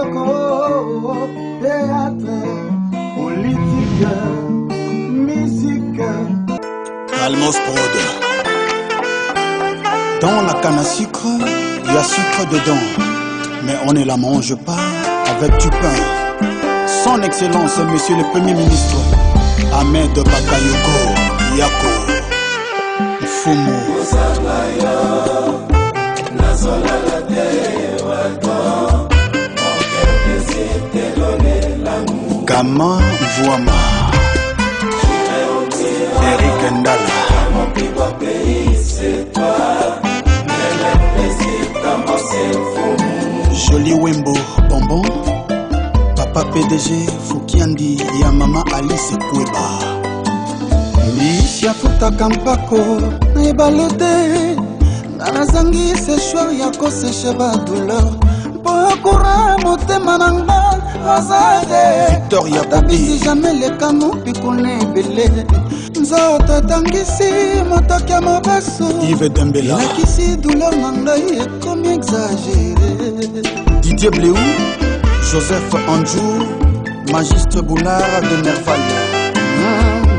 Kitoko, théâtre, politique, musique. Almos Prod. Dans la canne à sucre, il y a sucre dedans. Mais on ne la mange pas avec du pain. Son Excellence, Monsieur le Premier Ministre, Ahmed Bakayoko Yako Fumu. Kama Vuama, Eric Ndala, Joli Wembo Bonbon, Papa PDG Fukiandi ya Mama Alice Kweba. Misha futa kampako na ebalete Nanazangi se choix ya koseche ba douleur Pokura motema nanga azade Victoria Tabisi jamais le kamo pikune bele Nzoto tangisi motoki ya mabaso Yves Dembela, Nakisi douleur nanga ekomi exagéré Didier Bléou, Joseph Anjou, Magistre Boulard de Nerval.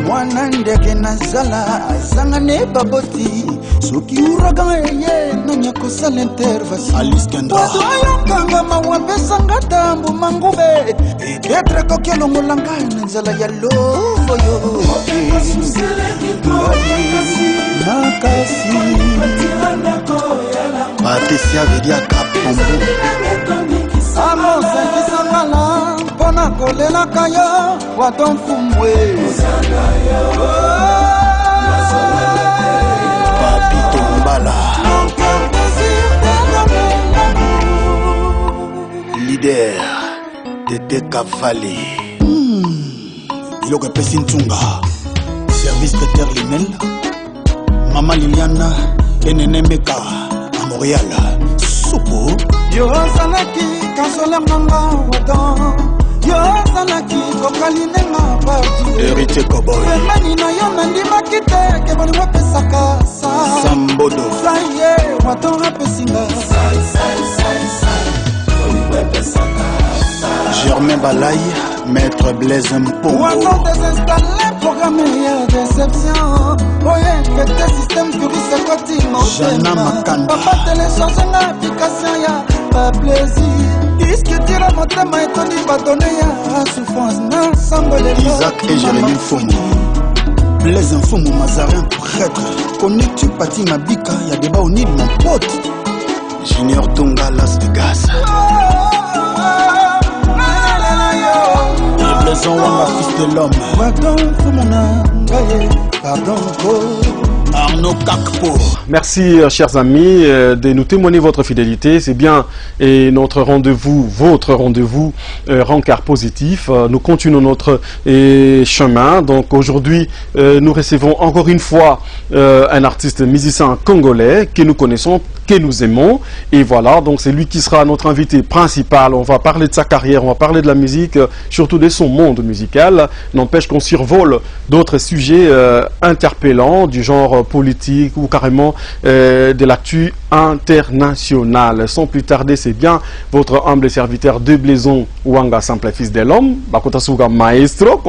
Mwana ndeke nazala azangane baboti soki uragan eye nanya kosala intervention Alice Kendra, ayokanga mawapesanga tambu mangube etetre koki olongolanga na nzala ya lovoyo nakasi Patricia Vedia Kapombo, amosekisangala mpona kolelaka yo wato mfumbwe Papito Mbala, leader Tete Kavali, Iloko Pesintunga, service Peter Linel, Maman Liliana, Enene Meka, à Montréal, Sopo, yo ozalaki kasoler nanga wadan yo ozalaki kokali ndenga parti Héritier Cowboy, emani na yo nandimaki te ke bolingo apesaka Sambodo, saye wadan apesinga Germain Balay, Maître Blaise Mpongo, wadan désinstallé programme ya déception oye infecté système virus ekoti Jana Makanda, papa téléchargenga application ya ba plaisir discutira motema etoni badone ya souffrance na sambole Isaac et Jérémy Mfumu, Blaise Mfumu Mazarin, prêtre, connais-tu Pati Mabika, y'a débat au Nil, mon pote, Junior Tonga, Las Vegas, et Blaise Wanga, fils de l'homme, pardon fumona ngaye pardon ko Arnaud Kakpo. Merci, chers amis, de nous témoigner votre fidélité. C'est bien et notre rendez-vous, votre rendez-vous, Rencard Positif. Nous continuons notre chemin. Donc aujourd'hui, nous recevons encore une fois un artiste musicien congolais que nous connaissons, que nous aimons. Et voilà, donc c'est lui qui sera notre invité principal. On va parler de sa carrière, on va parler de la musique, surtout de son monde musical. N'empêche qu'on survole d'autres sujets interpellants du genre politique ou carrément de l'actu internationale. Sans plus tarder, c'est bien votre humble serviteur de Blaison Wanga, simple fils de l'homme, Bakotasuga maestro,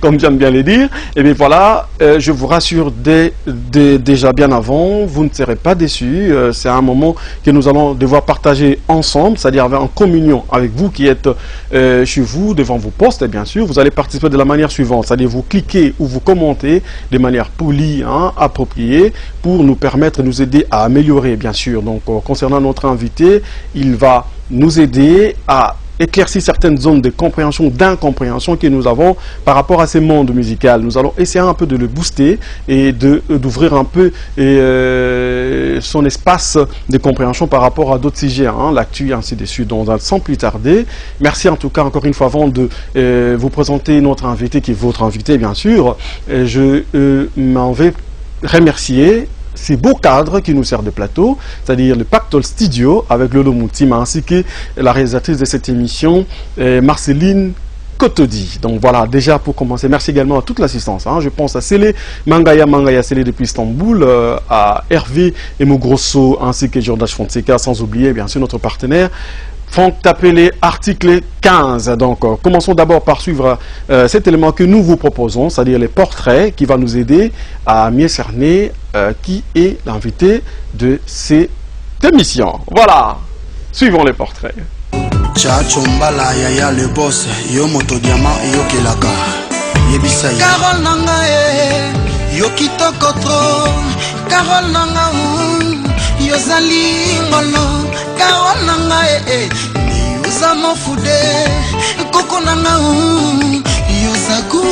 comme j'aime bien le dire. Et bien voilà, je vous rassure déjà bien avant, vous ne serez pas déçus. C'est un moment que nous allons devoir partager ensemble, c'est-à-dire en communion avec vous qui êtes chez vous, devant vos postes, et bien sûr, vous allez participer de la manière suivante, c'est-à-dire vous cliquez ou vous commentez de manière polie, appropriée, pour nous permettre, nous aider à améliorer, bien sûr. Donc, concernant notre invité, il va nous aider à éclaircir certaines zones de compréhension, d'incompréhension que nous avons par rapport à ces mondes musicaux. Nous allons essayer un peu de le booster et d'ouvrir un peu son espace de compréhension par rapport à d'autres sujets, l'actu, ainsi de suite. Donc, sans plus tarder, merci en tout cas encore une fois avant de vous présenter notre invité, qui est votre invité, bien sûr. Je m'en vais remercier ces beaux cadres qui nous servent de plateau, c'est-à-dire le Pactol Studio avec Lolo Moutima, ainsi que la réalisatrice de cette émission, Marceline Kotodi. Donc voilà, déjà pour commencer, merci également à toute l'assistance. Je pense à Sélé Mangaya Sélé depuis Istanbul, à Hervé Emogrosso ainsi que Jordache Fonseca, sans oublier bien sûr notre partenaire Franck Tapelé, article 15. Donc, commençons d'abord par suivre cet élément que nous vous proposons, c'est-à-dire les portraits, qui va nous aider à mieux cerner qui est l'invité de cette émission. Voilà, suivons les portraits. Chacho mbala yaya le boss, yo moto diamant yo kelaka. Yebisa ya. Carole nanga yo kitoko tro. Carole nanga yo zali ngolo. Carole nanga yo zamo fude. Koko nanga yo zaku.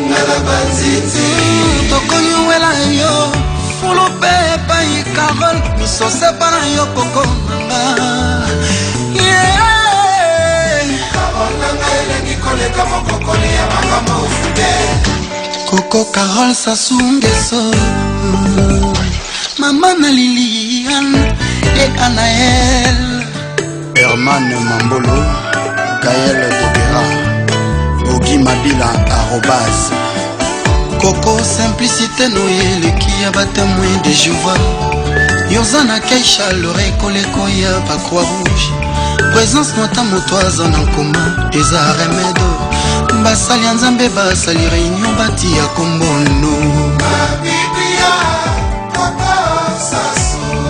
Nala banziti. Toko yuela yo. Fulo pepa y Carole. Miso separa yo koko nanga. Coco Carole Sasungeso, Maman Liliane et Anaël, Herman Mambolo, Gaël Dogera, Bogi Mabila arrobase. Coco Simplicité Noël qui a battu moins de Jéhovah. Yozana Keisha l'oreille collé koya pa Croix-Rouge. Présence notamment toise en commun des remèdes. Basali Nzambe basali réunion bâti à Kombono.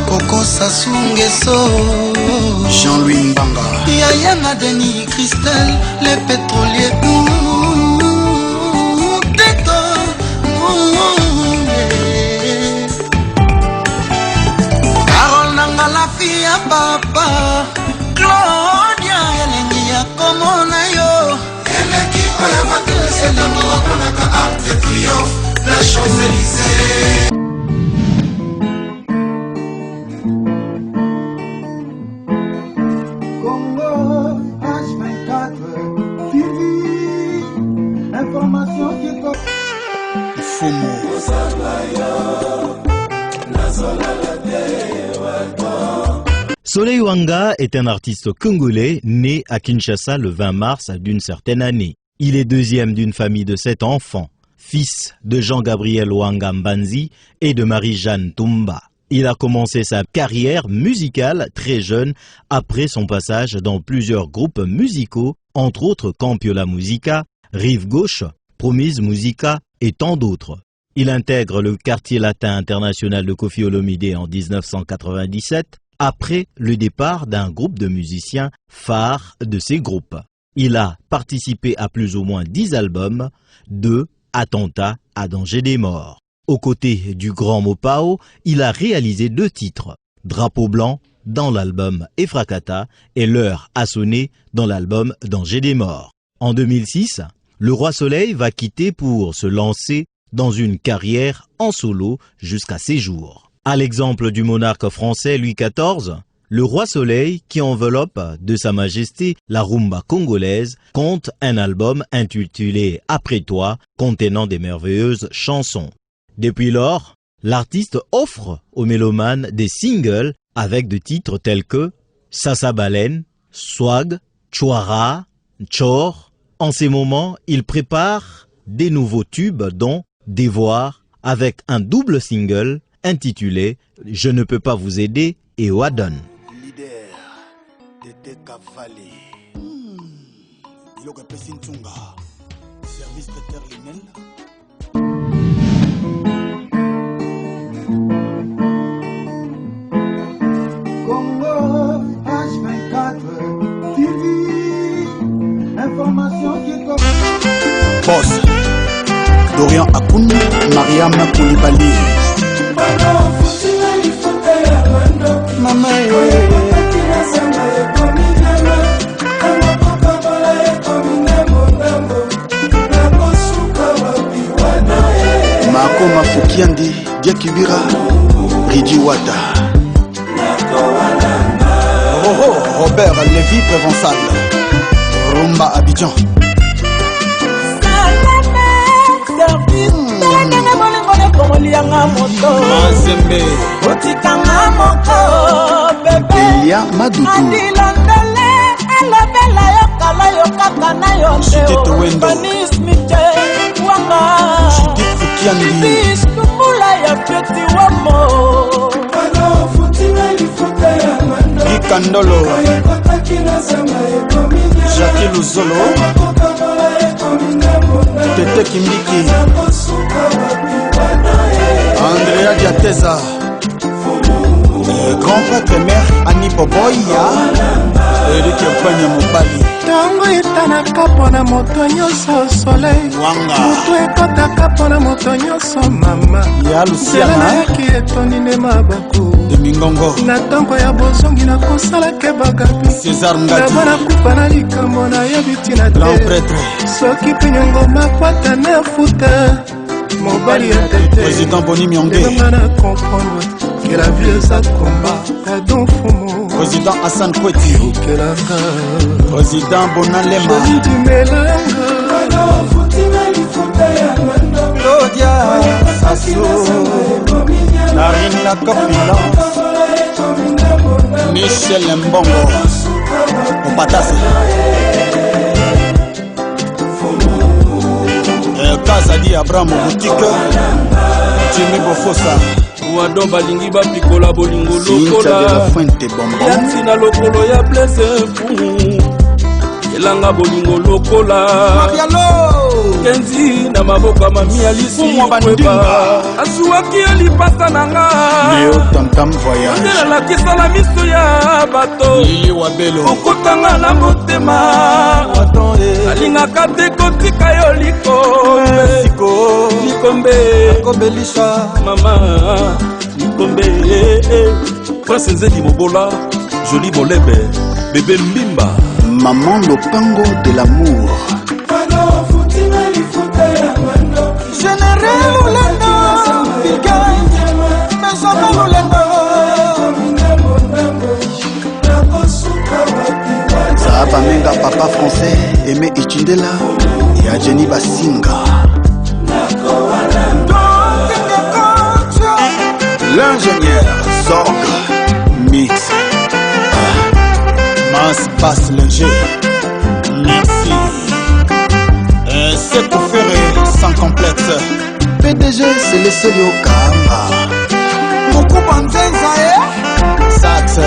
Coco Sassou Nguesso, Jean-Louis Mbanga, Yaya Denis Christelle, les pétroliers. Carole nanga la fille à papa. Claudia elengi ya komona yo. Eleki oya batese na mwana ka Arc de Triomphe, la Champs-Élysées. Congo H24 TV. Information qui est Fomo. Soleil Wanga est un artiste congolais né à Kinshasa le 20 mars d'une certaine année. Il est deuxième d'une famille de 7 enfants, fils de Jean-Gabriel Wanga Mbanzi et de Marie-Jeanne Toumba. Il a commencé sa carrière musicale très jeune après son passage dans plusieurs groupes musicaux, entre autres Campiola Musica, Rive Gauche, Promise Musica et tant d'autres. Il intègre le quartier latin international de Koffi Olomide en 1997, après le départ d'un groupe de musiciens phares de ces groupes. Il a participé à plus ou moins 10 albums, de Attentat à danger des morts. Aux côtés du grand Mopao, il a réalisé 2 titres, Drapeau blanc dans l'album Efrakata et L'heure a sonné dans l'album Danger des morts. En 2006, le Roi Soleil va quitter pour se lancer dans une carrière en solo jusqu'à ses jours. À l'exemple du monarque français Louis XIV, le Roi Soleil, qui enveloppe de Sa Majesté la rumba congolaise, compte un album intitulé Après toi, contenant des merveilleuses chansons. Depuis lors, l'artiste offre aux mélomanes des singles avec de titres tels que Sassa Baleine, Swag, Chouara, Chor. En ces moments, il prépare des nouveaux tubes dont Dévoir avec un double single intitulé Je ne peux pas vous aider et Wadon. Leader de Cavalier. Iloka Pessintunga. Service traiteur Linel. Congo H24 TV. Information qui est Boss. Dorian Akoun, Mariam Koulibaly. Mama Mako Mafukiandi, Diakibira, Ridi Wada. Robert Lévy Prévençal, Rumba Abidjan. Mazembe otikanga moko bebe Elia Madoudou Adilondele elobela yokala yokaka na yo Panis mite wanga Judith Fukiandi Biskumula ya peti wamo Ano futina lifuta ya mando Kandolo, Jackie Luzolo, Tete Kimbiki, Andrea Diateza, grand prêtre mère Annie Boboya, Eric Panya Mobali. Tango etanaka pona moto nyonso soleil moto ekotaka pona moto nyonso mama ya Luciana yaki etonine maboko Domingongo na tango ya bozongi na kosala ke bagapi César Ngadi bana kufa na likambo na yebi na grand te prêtre soki pinyongo makwata na futa mobali ya tete président Boni Mionge na comprendre que la vie est un combat pardon fumo président Hassan Kweti président Bonalema Claudia Sasso Narina Kopila Michel Mbongo Opatase Kazadi Abraham Boutique Jimmy Bofosa wadon balingi bapikola bolingo lokola yati na lokolo ya plesefu elanga bolingo lokola kenzi na maboko ya mami ya lisikweba asuwaki ya lipasa na nga ndelalakisa na miso ya bato okotanga na motema alingaka te kotika yo likombe mama likombe prince nzeli mobola joli bolebe bébé mbimba maman lopango de l'amour général Lulendo Bigay Mesama Lulendo Zaba Menga papa français Aimé Ichindela et Jenny Basinga l'ingénieur Zorg Mix Mas Bass Linger Mixi c'est pour faire sans complexe PDG c'est le seul au Kamba Moko Banzenza Sax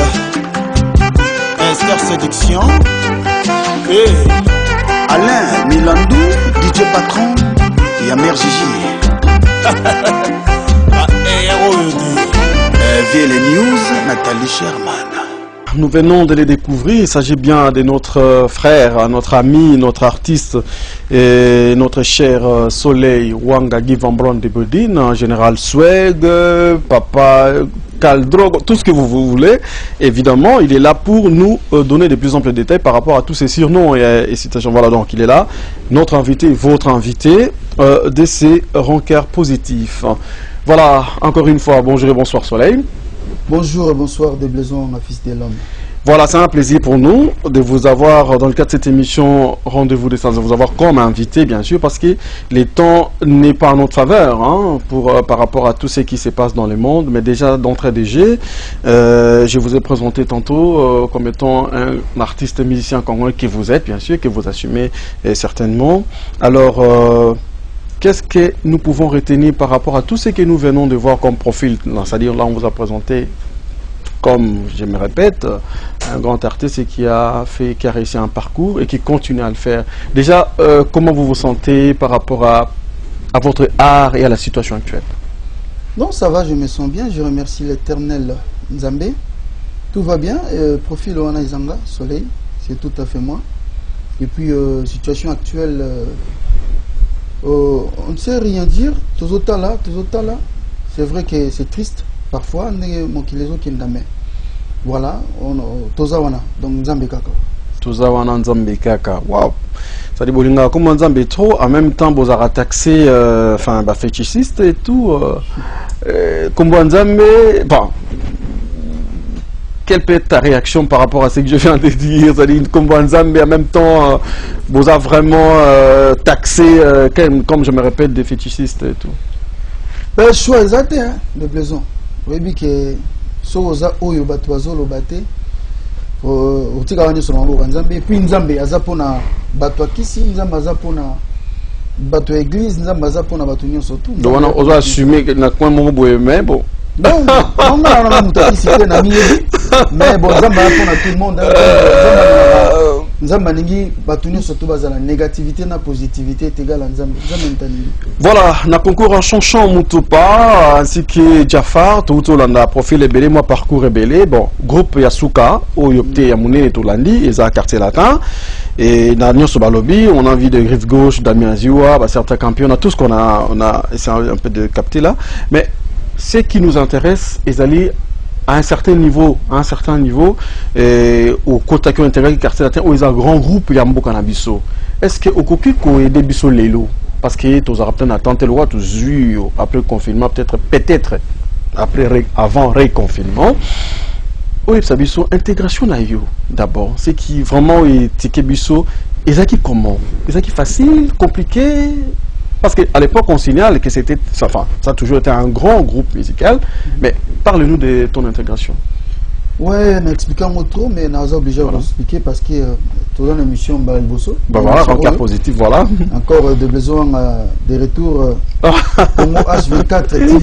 Esther Séduction et Alain Milandou DJ Patron et Amer Gigi VL News, Nathalie Sherman. Nous venons de les découvrir, il s'agit bien de notre frère, notre ami, notre artiste et notre cher Soleil Wanga Guy Van Bron de Bedin, Général Sweg, Papa Caldrogo, tout ce que vous voulez. Évidemment, il est là pour nous donner de plus amples détails par rapport à tous ces surnoms et citations. Voilà, donc il est là, notre invité, votre invité, de ces rencarts positifs. Voilà, encore une fois, bonjour et bonsoir Soleil. Bonjour et bonsoir de Blaison, ma fils de l'homme. Voilà, c'est un plaisir pour nous de vous avoir dans le cadre de cette émission Rendez-vous des Stars, de vous avoir comme invité, bien sûr, parce que le temps n'est pas en notre faveur hein, par rapport à tout ce qui se passe dans le monde. Mais déjà, d'entrée de jeu, je vous ai présenté tantôt comme étant un artiste musicien congolais que vous êtes, bien sûr, que vous assumez certainement. Alors, qu'est-ce que nous pouvons retenir par rapport à tout ce que nous venons de voir comme profil? C'est-à-dire, là, on vous a présenté, comme je me répète, un grand artiste qui a réussi un parcours et qui continue à le faire. Déjà, comment vous vous sentez par rapport à votre art et à la situation actuelle? Non, ça va, je me sens bien. Je remercie l'éternel Nzambé. Tout va bien. Profil Oana Izanga, Soleil, c'est tout à fait moi. Et puis, situation actuelle... on ne sait rien dire, là. C'est vrai que c'est triste parfois, voilà, Tozawana, donc Nzambe Kaka. Tozawana Nzambe Kaka, waouh! Ça dit Bolinga, comme Nzambe trop, en même temps, vous avez taxé, enfin, fétichiste et tout. Comme Nzambe, bon. Quelle peut être ta réaction par rapport à ce que je viens de dire? C'est-à-dire, comme Nzambe, en même temps, vous avez vraiment taxé, comme je me répète, des fétichistes et tout. Je suis exact, de Blaison. Vous voyez que Soza Oyo Batoazo Lobate, au Tigawani Songo Nzambe, et puis Nzambe, Azapona Batoakisi, Nzambe Azapona Bato Église, Nzambe Azapona Batunio surtout. Donc, on a assumé que n'a pas mon mais bon. Donc, on a cité Nami, mais bon, Zamba pour tout le monde. Zamba Ningi, Batuni surtout basé la négativité, la positivité est égale à Zamba. Voilà, na concours en chanchant Mutupa, ainsi que Jafar, tout le monde a profil ébélé, moi parcours ébélé. Bon, groupe Yasuka, Oyopte Yamune et Tolandi, et ça quartier latin. Et dans Nyon Sobalobi, on a envie de Griffe Gauche, Damien Ziwa, certains campions, on a tout ce qu'on a essayé un peu de capter là. Mais ce qui nous intéresse est d'aller à un certain niveau, au côté qui intérêt quartier latin, où il y a un grand groupe, il y a un beau cannabiso. Est-ce que au coquille qu'on ait des bisous lélo? Parce que tu as peut-être tenté le roi, tu as après le confinement, peut-être après, avant le reconfinement. Oui, ça biso intégration na yo d'abord. C'est qui vraiment est ticket biso. Et ça qui comment? Et ça qui facile, compliqué? Parce qu'à l'époque, on signale que c'était, enfin, ça a toujours été un grand groupe musical, mais parle-nous de ton intégration. Ouais, m'expliquant trop, mais nous obligé de expliquer parce que tu as une émission Baril Bosso. Bah voilà, rencard positif, voilà. Encore des besoins de retour au mot H24 TV.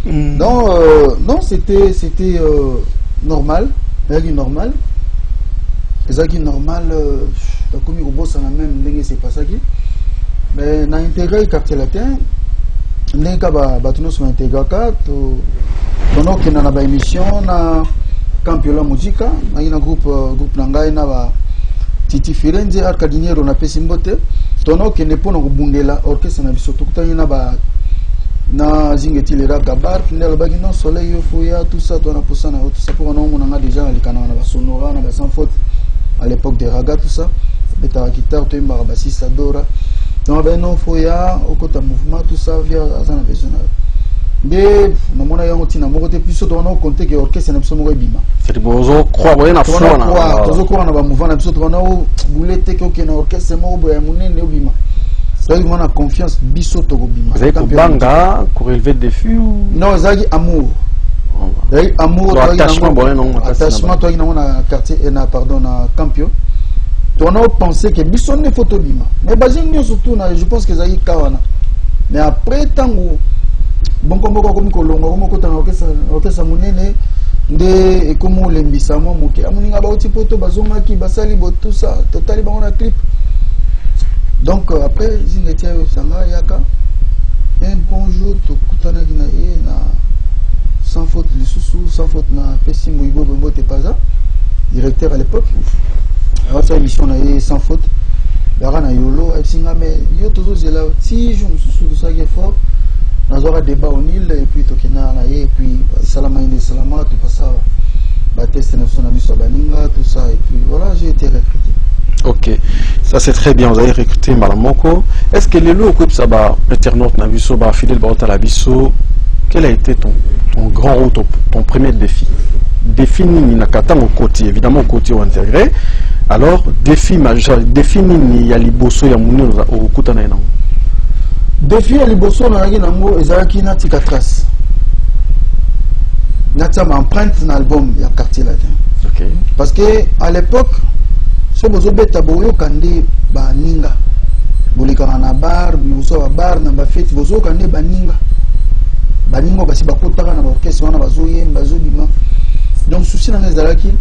Non, c'était normal, normal. C'est normal, comme il bosse la même ligne, c'est pas ça qui. Mais na intégré le quartier latin, n'est qu'à battre sur intégré donc qui n'a pas émission na Campiola Musica, na un groupe nangai na Titi Firenze Arcadiniero na Pesimbote, tono qui n'est pas no bundela orchestre na biso tout na ba na zingeti le gabar ne le bagi non soleil foya tout ça toi na posana tout ça pour non on a déjà les canons na ba sonora na ba sans faute à l'époque des ragas tout ça beta guitare to imba bassiste adora donc ben non foya au côté mouvement tout ça via azana personnel mais na mona yango tina moko te plus to na compter que orchestre na biso moko bima c'est bozo croire boye na fona na bozo croire na ba mouvement na biso to na boulette que na orchestre moko boye munene bima. C'est vrai qu'on a confiance bisoto bima. Vous avez pour banga, pour élever des défis ou non, c'est amour. C'est amour, attachement bon non, attachement toi dans un quartier et na pardon na Campio. Tu as pensé que biso ne photo bima. Mais bazing surtout je pense que zaki kawana. Mais après tango bon comme kolongo comme ko tanga orchestre munene nde ekomo lembisa mo moke amuninga ba oti poto bazonga ki basali bo tout ça totali ba on a clip. Donc après zingetia sanga yaka un bonjour to kutana kina na sans faute le sous sans faute na Pesimbo Ibo Bombo Tepaza directeur à l'époque alors sa émission na sans faute la na yolo singa mais yo toujours c'est là si je me sous tout ça qui est fort nous aura débat au Nil et puis tokena na et puis salama ine salama tout ça ba test na son ami Sobaninga tout ça et puis voilà j'ai été recruté. Ok, ça c'est très bien, vous avez recruté Malamoko. Est-ce que les lots ça va internaute Nabiso, fidèle Barota Labiso, quel a été ton grand rôle, ton premier défi? Défi Nini Nakata au côté, évidemment au côté intégré. Alors, défi majeur, défi Nini Yaliboso Yamouni au Kutana. Défi Yaliboso Nango Ezaki Natika Trace. Natia ma empreinte dans l'album il y a quartier latin. Ok. Parce que à l'époque, so bozobeta boyo kande baninga bolika na bar biuso ba bar na ba fete bozo kande baninga kasi bakotaka na orchestre wana bazoyemba bazobima donc souci na ngezalaki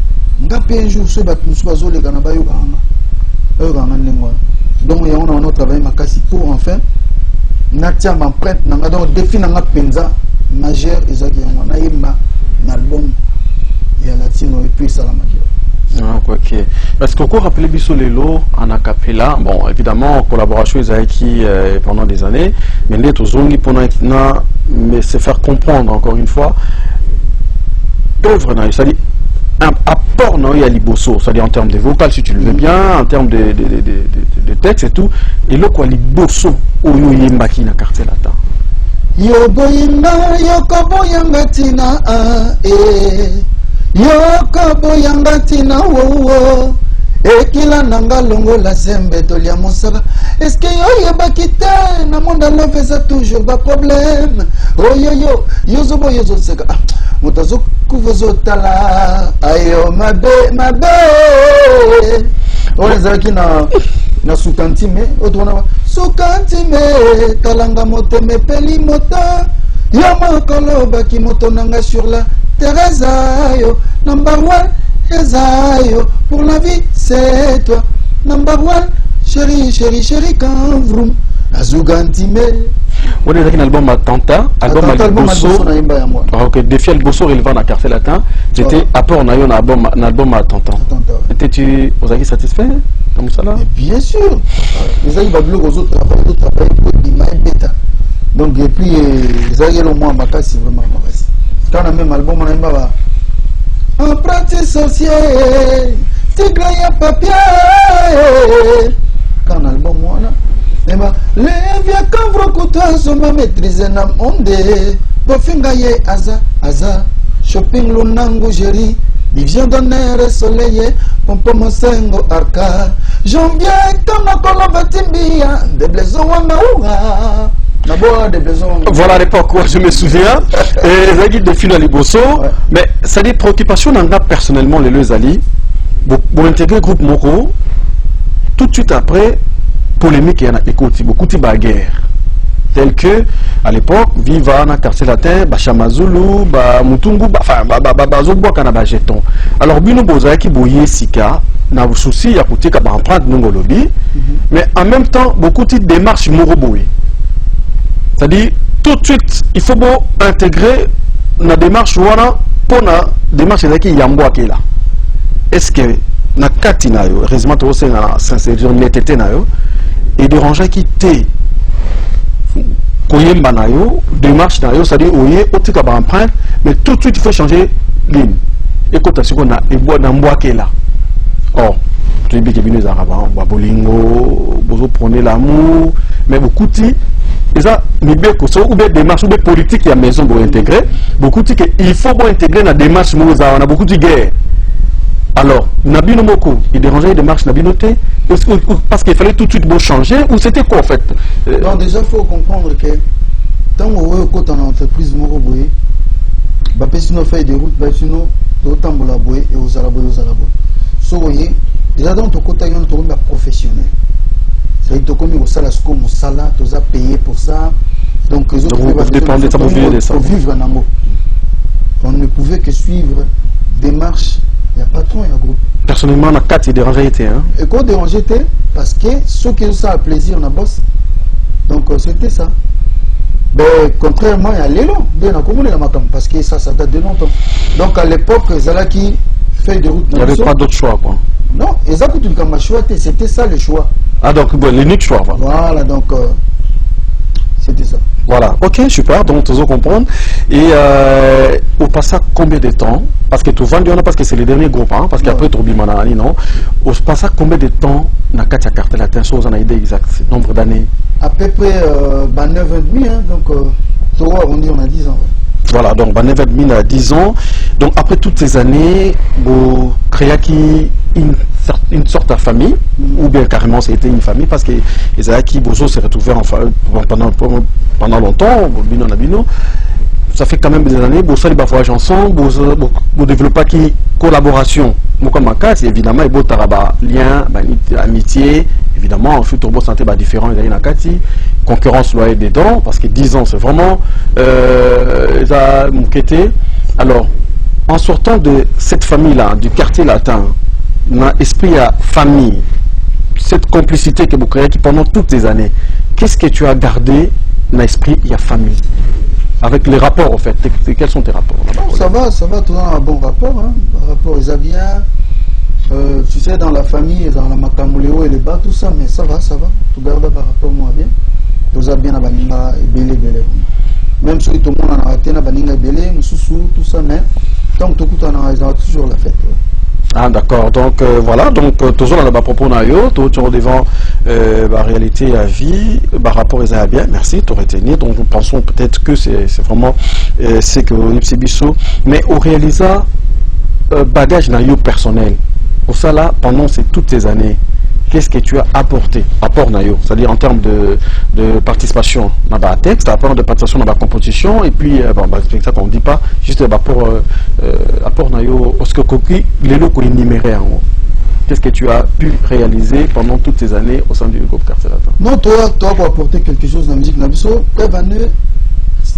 ngape un jour so batmusu bazoleka na bayokanga ndengwana donc yango na on travaille makasi pour enfin natia ma empreinte nanga donc défi nanga penza majeur ezaki yango na yemba na album ya latino et puis salamaki. Ah, ok. Parce qu'on peut rappeler Bisso Lelo en acapella, bon, évidemment, en collaboration avec qui pendant des années, mais net aux ongi pendant mais se faire comprendre encore une fois, œuvre, c'est-à-dire un apport non il y a Liboso, c'est-à-dire en termes de vocal si tu le veux bien, en termes de texte et tout, et là quoi Liboso au Yembaki na quartier latin. Yoboyinga yokoboyanga tina Yoko boyanga tina wo ekila nanga longo la zembe tolia mosaka est-ce que yo yebakite na monde la fait toujours pas problème oh yo yozo seka mutazo kuvozo tala ayo mabe on ezaki na sukantime otona sukantime talanga moteme peli mota Yamakolo baki motonanga sur la Teresa yo. Number one, Esayo. Pour la vie, c'est toi. Number one, chérie, chérie, chérie, quand vroom. Azugantime. On est dans un album Atenta, album Albosso. Ok, défi Albosso relevant dans Quartier Latin. J'étais après on a eu un album Atenta. Étais-tu aux avis satisfait comme ça là? Bien sûr. Les amis bablo aux autres travail pour Dimaï Beta. Donc et puis les amis au moins Makasi vraiment Makasi. Quand on a même album on a pas emprunté sorcier, tigre papier. Quand on a album on a les vieux cavres couteaux sont ma maîtrisés na monde. Bofinga ye aza shopping lunangu jeri. Division d'honneur soleil pompo mosengo arca. Janvier kama kolomba timbia de blason wa maura. Voilà l'époque où je me souviens. Et les guides de Fino Liboso. Mais ça dit préoccupation n'a personnellement les deux alliés. Pour intégrer le groupe Moko, tout de suite après. Polémique et écoute beaucoup de bagarres telles que à l'époque Viva na quartier latin Bachamazulu Mutungu enfin bazobwa kana ba jeton alors bino boza ki boye sika na souci ya kotika ba empreinte nongo lobby mais en même temps beaucoup de démarches moroboye c'est-à-dire tout de suite il faut bon intégrer na démarche wana pour na démarche ezaki yambwa ke là est-ce que na kati na yo heureusement to c'est na sincèrement netete na yo et déranger qui t'est koyemba na yo démarche na yo c'est-à-dire oye otika ba empreinte mais tout de suite il faut changer ligne et quand tu na eboa na mbwake là or tu es bien les arabes ba bolingo bozo prenez l'amour mais beaucoup ti et ça mais bien que ça ou bien démarche ou bien politique ya maison pour intégrer beaucoup ti que il faut pour intégrer na démarche moza on a beaucoup de guerre. Alors, Nabino Moko, il dérangeait les démarches Nabinoté parce qu'il fallait tout de suite beau changer ou c'était quoi en fait? Non, déjà il faut comprendre que tant qu'on est en entreprise Moroboé, sinon fait des routes, sinon autant pour la boue et aux arabes. So, voyez, déjà dans ton côté, on est professionnel. C'est-à-dire que tu as salaire comme salaire, tu as payé pour ça. Donc, les autres vous dépendez de ça pour vivre en amour. On ne pouvait que suivre des marches. Il y a patron, il y a groupe. Personnellement, on a 4 et dérangé été. Et quoi déranger était? Parce que ceux qui ont ça à plaisir, on a boss. Donc c'était ça. Mais contrairement, il y a l'élan. Parce que ça date de longtemps. Donc à l'époque, Zalaki fait des routes. Il n'y avait pas d'autre choix, quoi. Non, c'était ça le choix. Ah, donc bon, l'unique choix. Voilà, donc c'était ça. Voilà, ok, super, donc tu vas comprendre. Et au passage, combien de temps? Parce que tu vends parce que c'est le dernier groupe, hein, parce qu'après tu oublies Manani, non? Au passage, combien de temps n'a qu'à ta carte la chose, on a idée exacte, nombre d'années? À peu près 9 ans et demi, hein, donc on dit on a 10 ans. Ouais. Voilà, donc 9 ans et demi à 10 ans. Donc après toutes ces années, vous créez une sorte de famille, ou bien carrément c'était une famille, parce que Isaac Bozo s'est retrouvé pendant longtemps, Bino. Ça fait quand même des années, vous allez voyager ensemble, vous développez une collaboration. Comme un cas, évidemment, il y a des liens, amitié, évidemment, en futur, vous santé différent, il y a une concurrence doit être dedans, parce que 10 ans, c'est vraiment alors, en sortant de cette famille-là, du quartier latin, dans l'esprit à famille, cette complicité que vous créez pendant toutes ces années, qu'est-ce que tu as gardé dans l'esprit à famille? Avec les rapports, en fait, quels sont tes rapports? Ça va, tout un bon rapport, hein. Rapport Isabien, tu sais, dans la famille, dans la Makamuléo et les bas, tout ça, mais ça va, tout garde par rapport moi bien. Tout ça bien à Baninga et Belé. Même si tout le monde en a raté, à Baninga et Belé, Moussoussou, tout ça, mais tant que tout le monde en a toujours la fête. Ouais. Ah d'accord, donc voilà, donc toujours dans le bas propos naio, toujours devant la réalité à vie, rapport à bien, merci, tu aurais tenu, donc nous pensons peut-être que c'est vraiment c'est que c'est bisso, mais au réalisa bagage naio personnel, au ça là, pendant toutes ces années, qu'est-ce que tu as apporté, apport naio, c'est-à-dire en termes de participation dans le texte, apport de participation dans la composition, et puis c'est ça qu'on ne dit pas, juste apport naio, parce que les locaux énumérés en haut. Qu'est-ce que tu as pu réaliser pendant toutes ces années au sein du groupe Quartier Latin? Non, toi pour apporter quelque chose dans la musique Nabiso,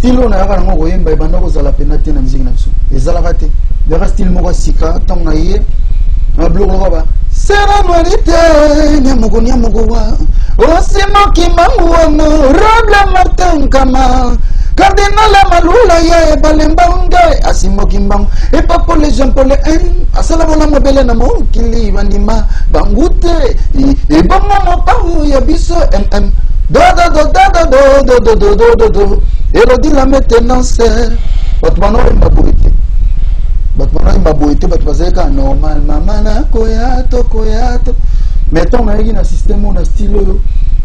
style on a un royaume by banda kozala penate na musique na biso ezala raté le style moko sika tant na ye na blog roba sera noirité nyamoko wa osimo kimbangu roble martin kama Cardinal Malula ye balembanga asimo kimbangu et pas pour les gens pour les asala mona mobele na mokili bandima bangute et bongo mopangu ya biso do erodi la maintenance batmano mbaboite batwazeka normal mama na koyato mettons na na système na style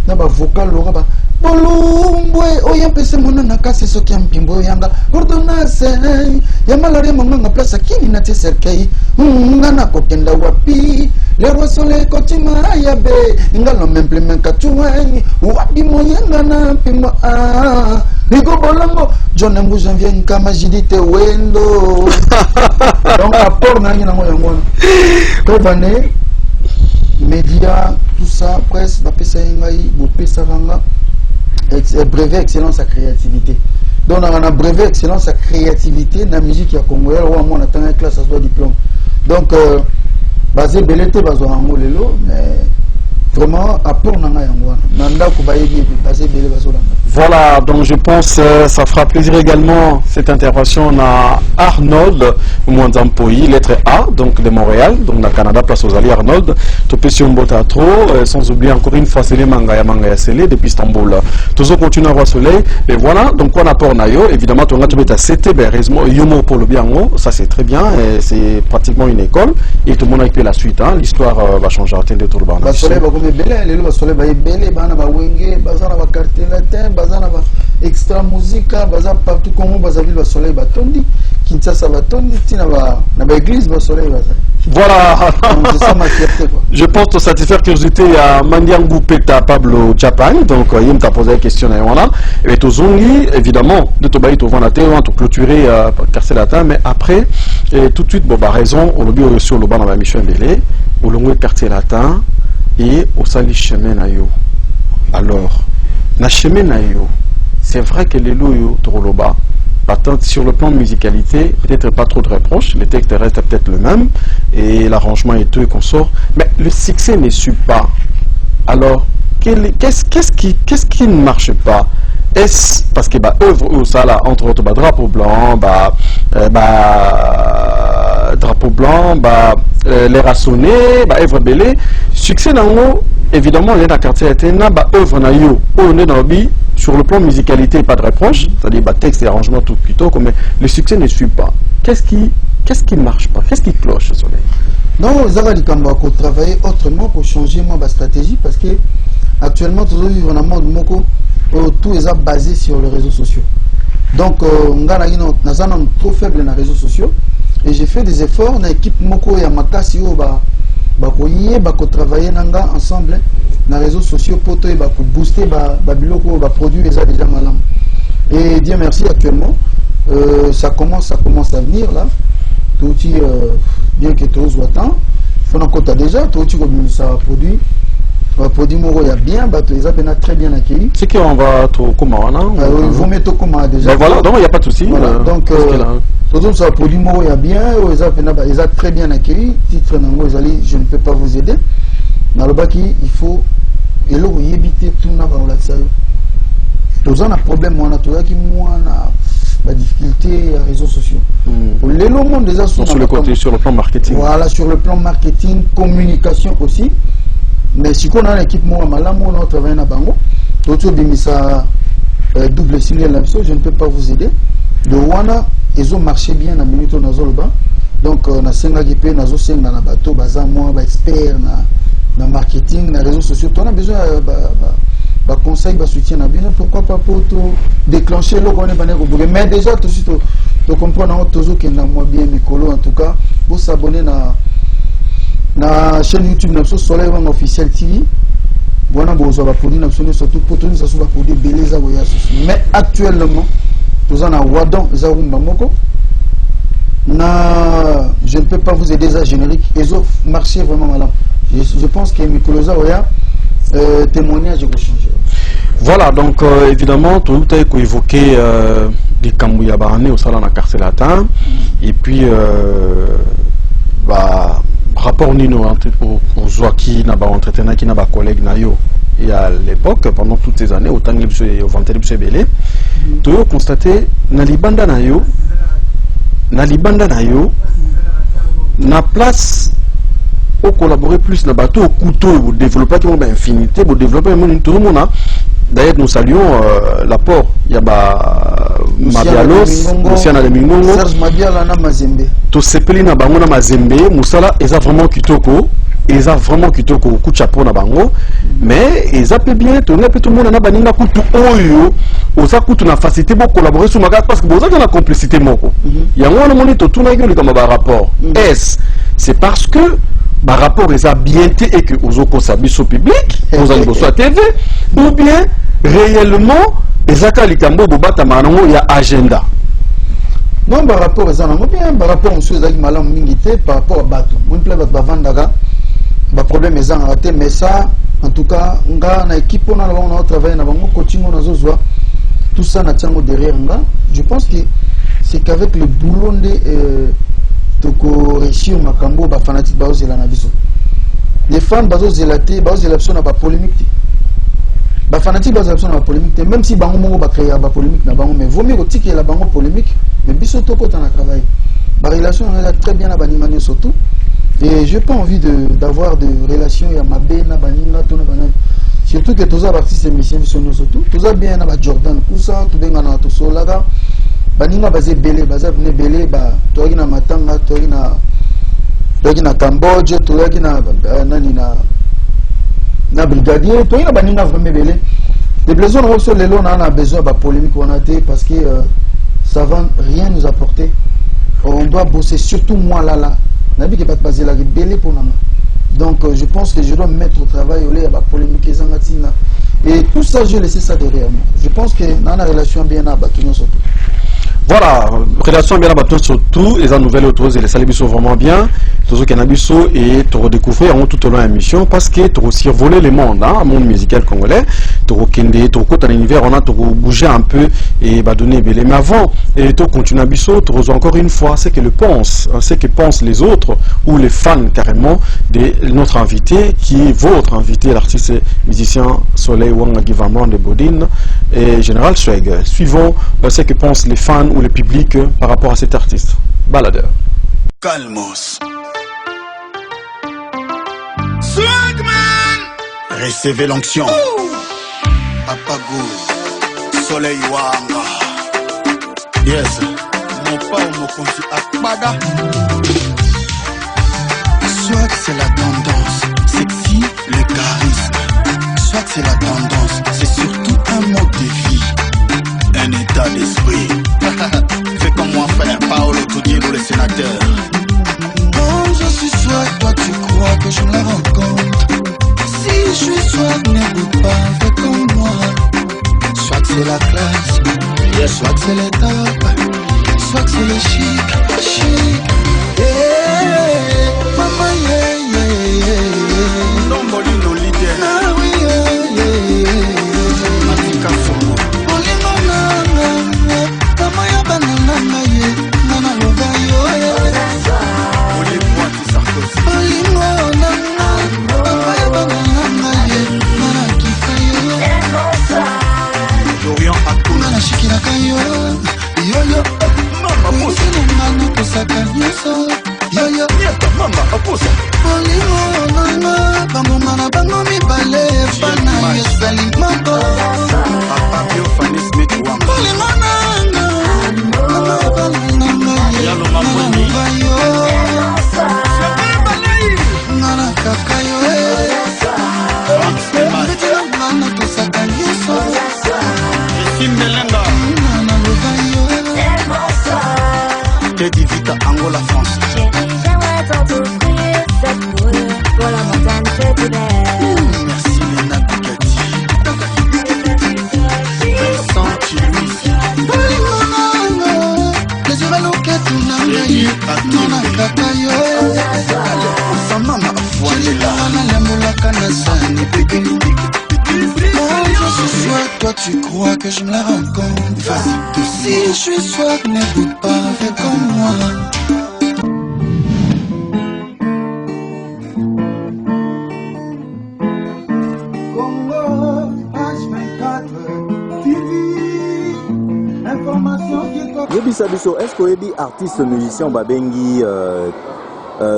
na ba vocal lo ba bolumbwe oyempese mona na kasi soki mpimbo yanga ordonnance ya malaria manga place kini na tserkei ngana kokenda wapi le rosole kotima ya be ngalo memplement katuani wapi moyanga na pimo Nigo bolongo John Mbu janvier nkama jidite wendo donc rapport na ngina ngoya ngona ko bane médias tout ça presse ba pesa ngai bo pesa ranga brevet excellence à créativité donc on a brevet excellence à créativité na musique ya congolais ou moi on attend une classe à soit diplôme donc basé belete bazo ngo lelo mais vraiment apport nanga yango nanda ko bayebi basé belé bazo la. Voilà, donc je pense ça fera plaisir également cette intervention à Arnold Mwanzampoyi, lettre A, donc de Montréal, donc dans Canada, place aux alliés Arnold, Topession Botatro, sans oublier encore une fois Sélé Mangaya Sélé depuis Istanbul. Toujours continuer à voir Soleil, et voilà, donc on apporte Nayo, évidemment, on a tout à CT, heureusement, Yomo pour le Biango, ça c'est très bien, c'est pratiquement une école, et tout le monde a écouté la suite, hein, l'histoire va changer à de tout le bande. Soleil va comme belé, les Soleil va belé, bana va wenge, bazana va quartier latin, bazana va extra musica, bazana partout comme bazaville va Soleil va tondi, Kinshasa va tondi, tina va na ba église va Soleil va. Voilà. C'est ça ma fierté quoi. Je pense te satisfaire curiosité à Mandiangou Peta Pablo Japan, donc il m'a posé la question et voilà. Et Tozongi, évidemment, de Tobaï Tovanate, on a clôturé Quartier Latin, mais après, et tout de suite, bon bah raison, on a vu sur le banc dans la mission Bélé, au long Quartier Latin et au Sali Chemin Nayo. Alors, na Chemin Nayo, c'est vrai que les loyaux Toroloba, sur le plan de musicalité, peut-être pas trop de reproches, les textes restent peut-être le même, et l'arrangement et tout et qu'on sort, mais le succès ne suit pas. Alors, qu'est-ce qui ne marche pas? Est-ce parce que œuvre ou ça là, entre autres, drapeau blanc, drapeau blanc, les rassonnés, œuvre belé, succès dans l'eau, évidemment, il y a un quartier œuvre na yo, on est dans le sur le plan musicalité, pas de reproche, c'est-à-dire texte et arrangement tout plutôt, mais le succès ne suit pas. Qu'est-ce qui marche pas? Qu'est-ce qui cloche, Soleil? Non, Zara Kamba faut travailler autrement pour changer ma stratégie parce que actuellement tout vivre dans un monde moko tout est basé sur les réseaux sociaux. Donc on a trop faible dans les réseaux sociaux et j'ai fait des efforts dans l'équipe moko et Makasi bako travailler nanga ensemble dans les réseaux sociaux pour booster biloko produits déjà malam. Et Dieu merci actuellement ça commence à venir là. Tout bien que tout soit temps, faut encore déjà tout ça produit moro ya bien, les a très bien accueilli. C'est qu'on va tout comment vous mettez comment déjà. Voilà, donc il n'y a pas de souci. Voilà, donc tout ça produit moro ya bien, ils a très bien accueilli. Titre nango je ne peux pas vous aider. Malobaki il faut et là vous éviter tout na ba ça. Tous on a problème on a tout qui moi na la difficulté à réseaux sociaux. Les monde déjà sur le côté, sur le plan marketing. Voilà, sur le plan marketing, communication aussi. Mais si on a une équipe moi malam on travaille na bango, autour de ça double signal là, je ne peux pas vous aider. De wana ils ont marché bien na minute na zolba. Donc na senga gipe na zo senga na bateau baza moi ba expert na marketing, na réseaux sociaux, on a besoin conseil, soutien, pourquoi pas pour tout déclencher le qu'on est mais déjà tout de suite tu comprends toujours qu'il y a moins bien Mikolo en tout cas pour s'abonner à la chaîne YouTube Napso Soleil officiel TV voilà bon va produire surtout pour tout ça va produire beleza mais actuellement nous en avons Wadon Zarumba Moko je ne peux pas vous aider à générique ils ont marché vraiment malin je pense que Mikolo Zaoya témoignage va changer. Voilà, donc évidemment, tout a évoqué des Kambouya Barane au salon à Carcelatin. Et puis, rapport Nino pour Joaquin, entretien qui n'a pas collègue Nayo. Et à l'époque, pendant toutes ces années, autant que au Ventel Belé, tu as constaté Nalibanda Nayo, na place au collaborer plus na bateau au couteau pour développer une infinité, pour développer tout le monde. D'ailleurs, nous saluons l'apport. Il y a Mabialos, Luciana de Mingongo, Serge Mabiala na Mazembe. To sepeli na bango na Mazembe, Moussala, ils ont vraiment kitoko. Ils ont vraiment kitoko coup de chapeau na bango. Mais ils ont bien, tout le monde na baninga kutu oyo. Osa kutu na facilité pour collaborer sur Magat parce que vous avez la complicité moko. Il y a un moment tout na yoli comme rapport. Est-ce c'est parce que par rapport à bien et que aux autres au public, aux amis à TV, ou bien réellement les accords likambo bobata manango il y a agenda. Non, par rapport à ça, bien par rapport aux choses qui malam mingité par rapport à bateau. Mon plaît va vandaga, ba problème est en raté, mais ça, en tout cas, on a une équipe on a travaillé na bango coaching on a zozwa, tout ça na tiango derrière nga. Je pense que c'est qu'avec le boulot de réussir makambo ba fanatique ba ozela na biso. Les fans ba ozela te, ba ozela biso na ba polémique. Ba fanatique ba ozela biso na ba polémique, même si bango mongo ba créer ba polémique na bango, mais vaut mieux que la bango polémique, mais biso to kota na travail. Ba relation on a très bien na banimani surtout. Et j'ai pas envie d'avoir de relations ya mabe na baninga to na banana. Surtout que tous les artistes et musiciens sont surtout, tous les bien na ba Jordan Kousa, tout benga na to solaga. Baninga bazé belé, bazé venu belé, ba toki na matanga, toki na Cambodge, toki na nani na brigadier, toki na baninga vraiment belé. Les besoins aussi les lots on a besoin de polémique on a été parce que ça va rien nous apporter. On doit bosser surtout moi là. Nabi qui pas passer la belé pour nous. Donc je pense que je dois me mettre au travail au lieu de polémique et tout ça je laisse ça derrière moi. Je pense que dans la relation bien à Bakino surtout. Voilà, relation bien à surtout, les nouvelles autres et les salibis sont vraiment bien. Tous ceux qui ont et te redécouvrir tout au long de l'émission parce que tu as survolé le monde, hein, monde musical congolais. Tu as kende, tu as côté l'univers, on a bougé un peu et donné belé. Mais avant, et tu continues à biso, tu as encore une fois ce que pensent les autres ou les fans carrément de notre invité qui est votre invité, l'artiste musicien Soleil Wanga Givamon de Bodine et Général Swag. Suivons ce que pensent les fans ou le public par rapport à cet artiste. Baladeur. Calmos. Swagman. Recevez l'onction. Papa Go. Soleil Wanga. Yes. Mon pas ou mon conti Akbada. Swag c'est la tendance. Sexy le charisme. Swag c'est la tendance. C'est surtout un mode de vie. Un état d'esprit. Fais comme moi frère Paolo Tudilo le sénateur. Oh je suis swag, toi tu crois que je me la rencontre. Si je suis swag, n'écoute pas, fais comme moi. Swag c'est la classe, swag c'est l'étape, swag c'est le chic, chic. Yeah, mama yeah yeah yeah. Non molino leader. Ah oui yeah yeah. Matika Fomo. Molino nanga, mama ya banana yeah, nana lova yo. Oli Boati Sarkozy. Molino nanga, mama ya banana yeah, nana kika yo. Dorian Akuna nana shikira kayo, yo yo. Mama posa. Nana posaka nyoso, yo yo. Mama aposa. Molino nanga, bango mana bango mi bale, fana yesali moko. Papa Bio Fanny Smith Wanga. Molino nanga, mama banana yeah, nana lova yo. Nana kaka yo. Nana posaka nyoso. Simbelenga. Nana lova yo. Teddy Vita Angola France. J'aimerais tant t'offrir cette couleur pour la montagne fait du belle. Merci Léna Bugatti. Vincent Chiluisi. Les évaluqués tout n'engaye. Nana kaka yo. Sa maman a voilé là. Nana lembola kanasani bébé. Oh je suis soit toi tu crois que je me la rencontre. Vas-y douce. Si je suis swag, n'écoute pas avec comme moi. Yebisa biso, est-ce que vous artiste musicien babengi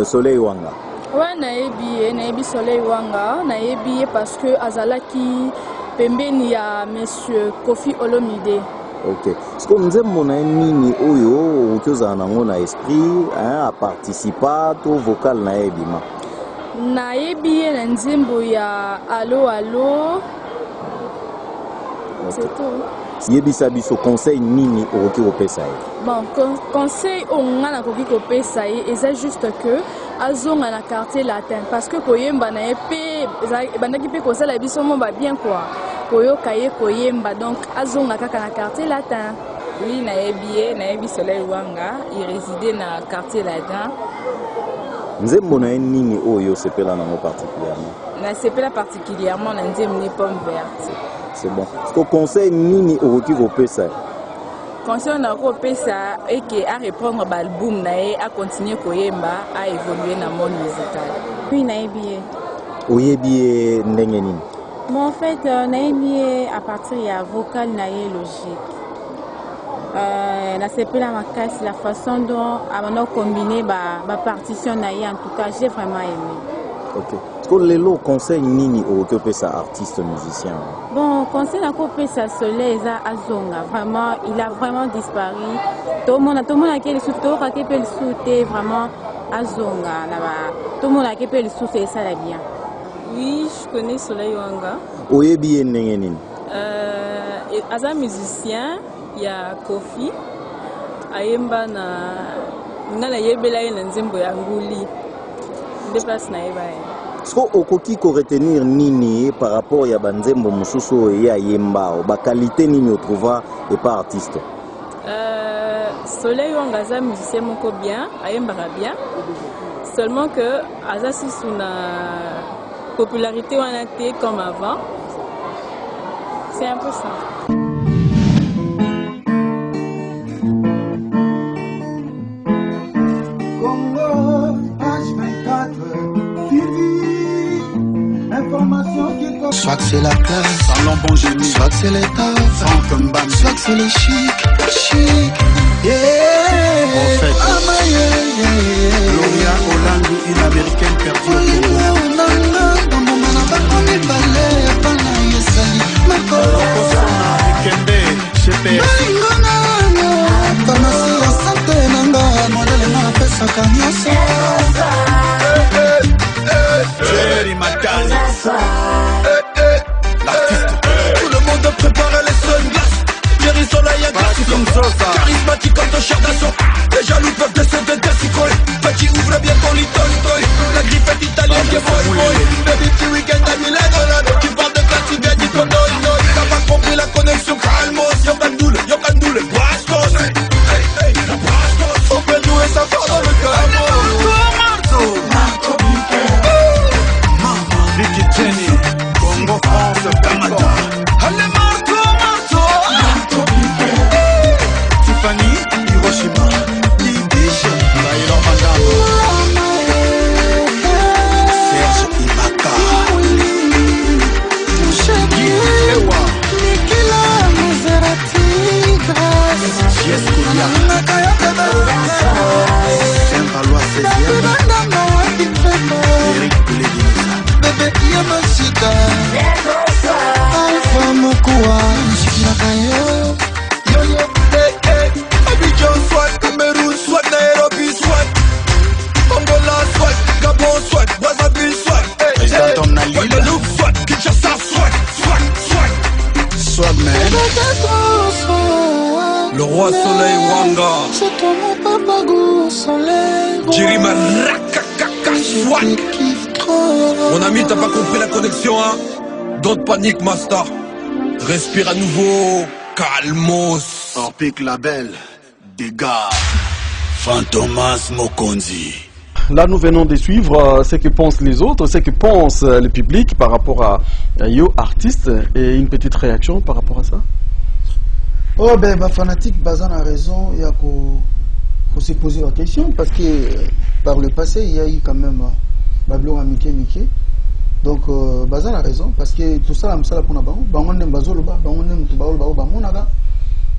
Soleil Wanga? Ouais, naebi Soleil Wanga, naebi parce que azalaki pembeni ya monsieur Kofi Olomide. Ok. Est-ce que vous avez nini oyo okoza nango na esprit à participer au vocal naebi ma? Naebi na nzembo ya allo allo. C'est tout. Yebisa biso conseil nini okoki kopesa ye? Bon, conseil on a koki kopesa ye, et c'est juste que azonga na quartier latin parce que koyemba na epé bandaki pe kosala biso mo ba bien quoi. Koyoka ye koyemba donc azonga kaka na quartier latin. Oui, naebi Soleil Wanga, il résidait na quartier latin. Nzembo na nini oyo sepela nango particulièrement? Na sepela particulièrement na nzembo ni pomme verte. C'est bon. Est-ce que conseil nini okoki kopesa? Conseil na kopesa et que à reprendre l'album nae à continuer koyemba à évoluer dans le monde musical. Oui, naebi. Oyebi ndenge nini? Bon, en fait, naebi à partir ya vocal nae logique. Na sepela makasi la façon dont on a combiné ba partition nae, en tout cas, j'ai vraiment aimé. Ok. Est-ce que le conseil nini okoki kopesa artiste musicien? Bon, conseil na kopesa Soleil eza azonga. Vraiment, il a vraiment disparu. Tout le monde a quel sous, tout a quel sous, vraiment azonga. Tout le monde a quel sous, et ça la bien. Oui, je connais Soleil Wanga. Oyebi ndenge nini? Aza musicien, il y a Kofi. Ayemba na yebela ye na nzembo ya nguli. Déplace na eba. Est-ce que okoki ko retenir nini par rapport ya banzembo mususu ya yemba ba qualité nini o trouva et pas artiste? Soleil Wanga aza musicien moko bien, ayemba bien. Seulement que aza si sous na popularité wana té comme avant. C'est un peu ça. Soit que c'est la classe, Salon bon génie, soit que c'est l'état, soit que c'est le chic. Yeah. En fait, Gloria Hollande, une américaine perdue au Congo. Tout le monde prépare les sunglasses. Jerry Soleil à charismatique comme ton char d'assaut. Les jaloux peuvent descendre de s'y-coller. Petit ouvre bien ton little toy. La griffette italienne qui est boy. Baby petit week-end à Milan. Tu parles de classe, tu viens du connoy. T'as pas compris la connexion calmos. Yokandoule, Brastos. On peut jouer ça fort dans le calmos. Vicky Jenny, Congo France, Canada. Allez marteau. Tiffany, Hiroshima, Lidish, Naïla Mandano, Serge Ibaka, Ewa, Jess Koulia, Saint-Valois 16e, Eric Poulet-Guinessa, Bébé Yamasika Alpha Mokua Nishikilakayo Yo, Abidjan swat, Cameroun swat, Nairobi swat, Angola swat, Gabon swat, Brazzaville swat, Guadeloupe swat, Kinshasa Swag man Le roi Soleil Wanga, C'est toi mon papa goût soleil Jirima Rakakaka swat. Mon ami, t'as pas compris la connexion, hein? Don't panique, Master. Respire à nouveau, calmos. Orpic Label, dégâts, Fantomas Mokonzi. Là, nous venons de suivre ce que pensent les autres, ce que pense le public par rapport à Yo Artiste, et une petite réaction par rapport à ça. Oh ben, fanatique, Bazan a raison, il y a faut se poser la question, parce que par le passé, il y a eu quand même Bablo Miké. Donc, Bazan a raison, parce que tout ça, ça pour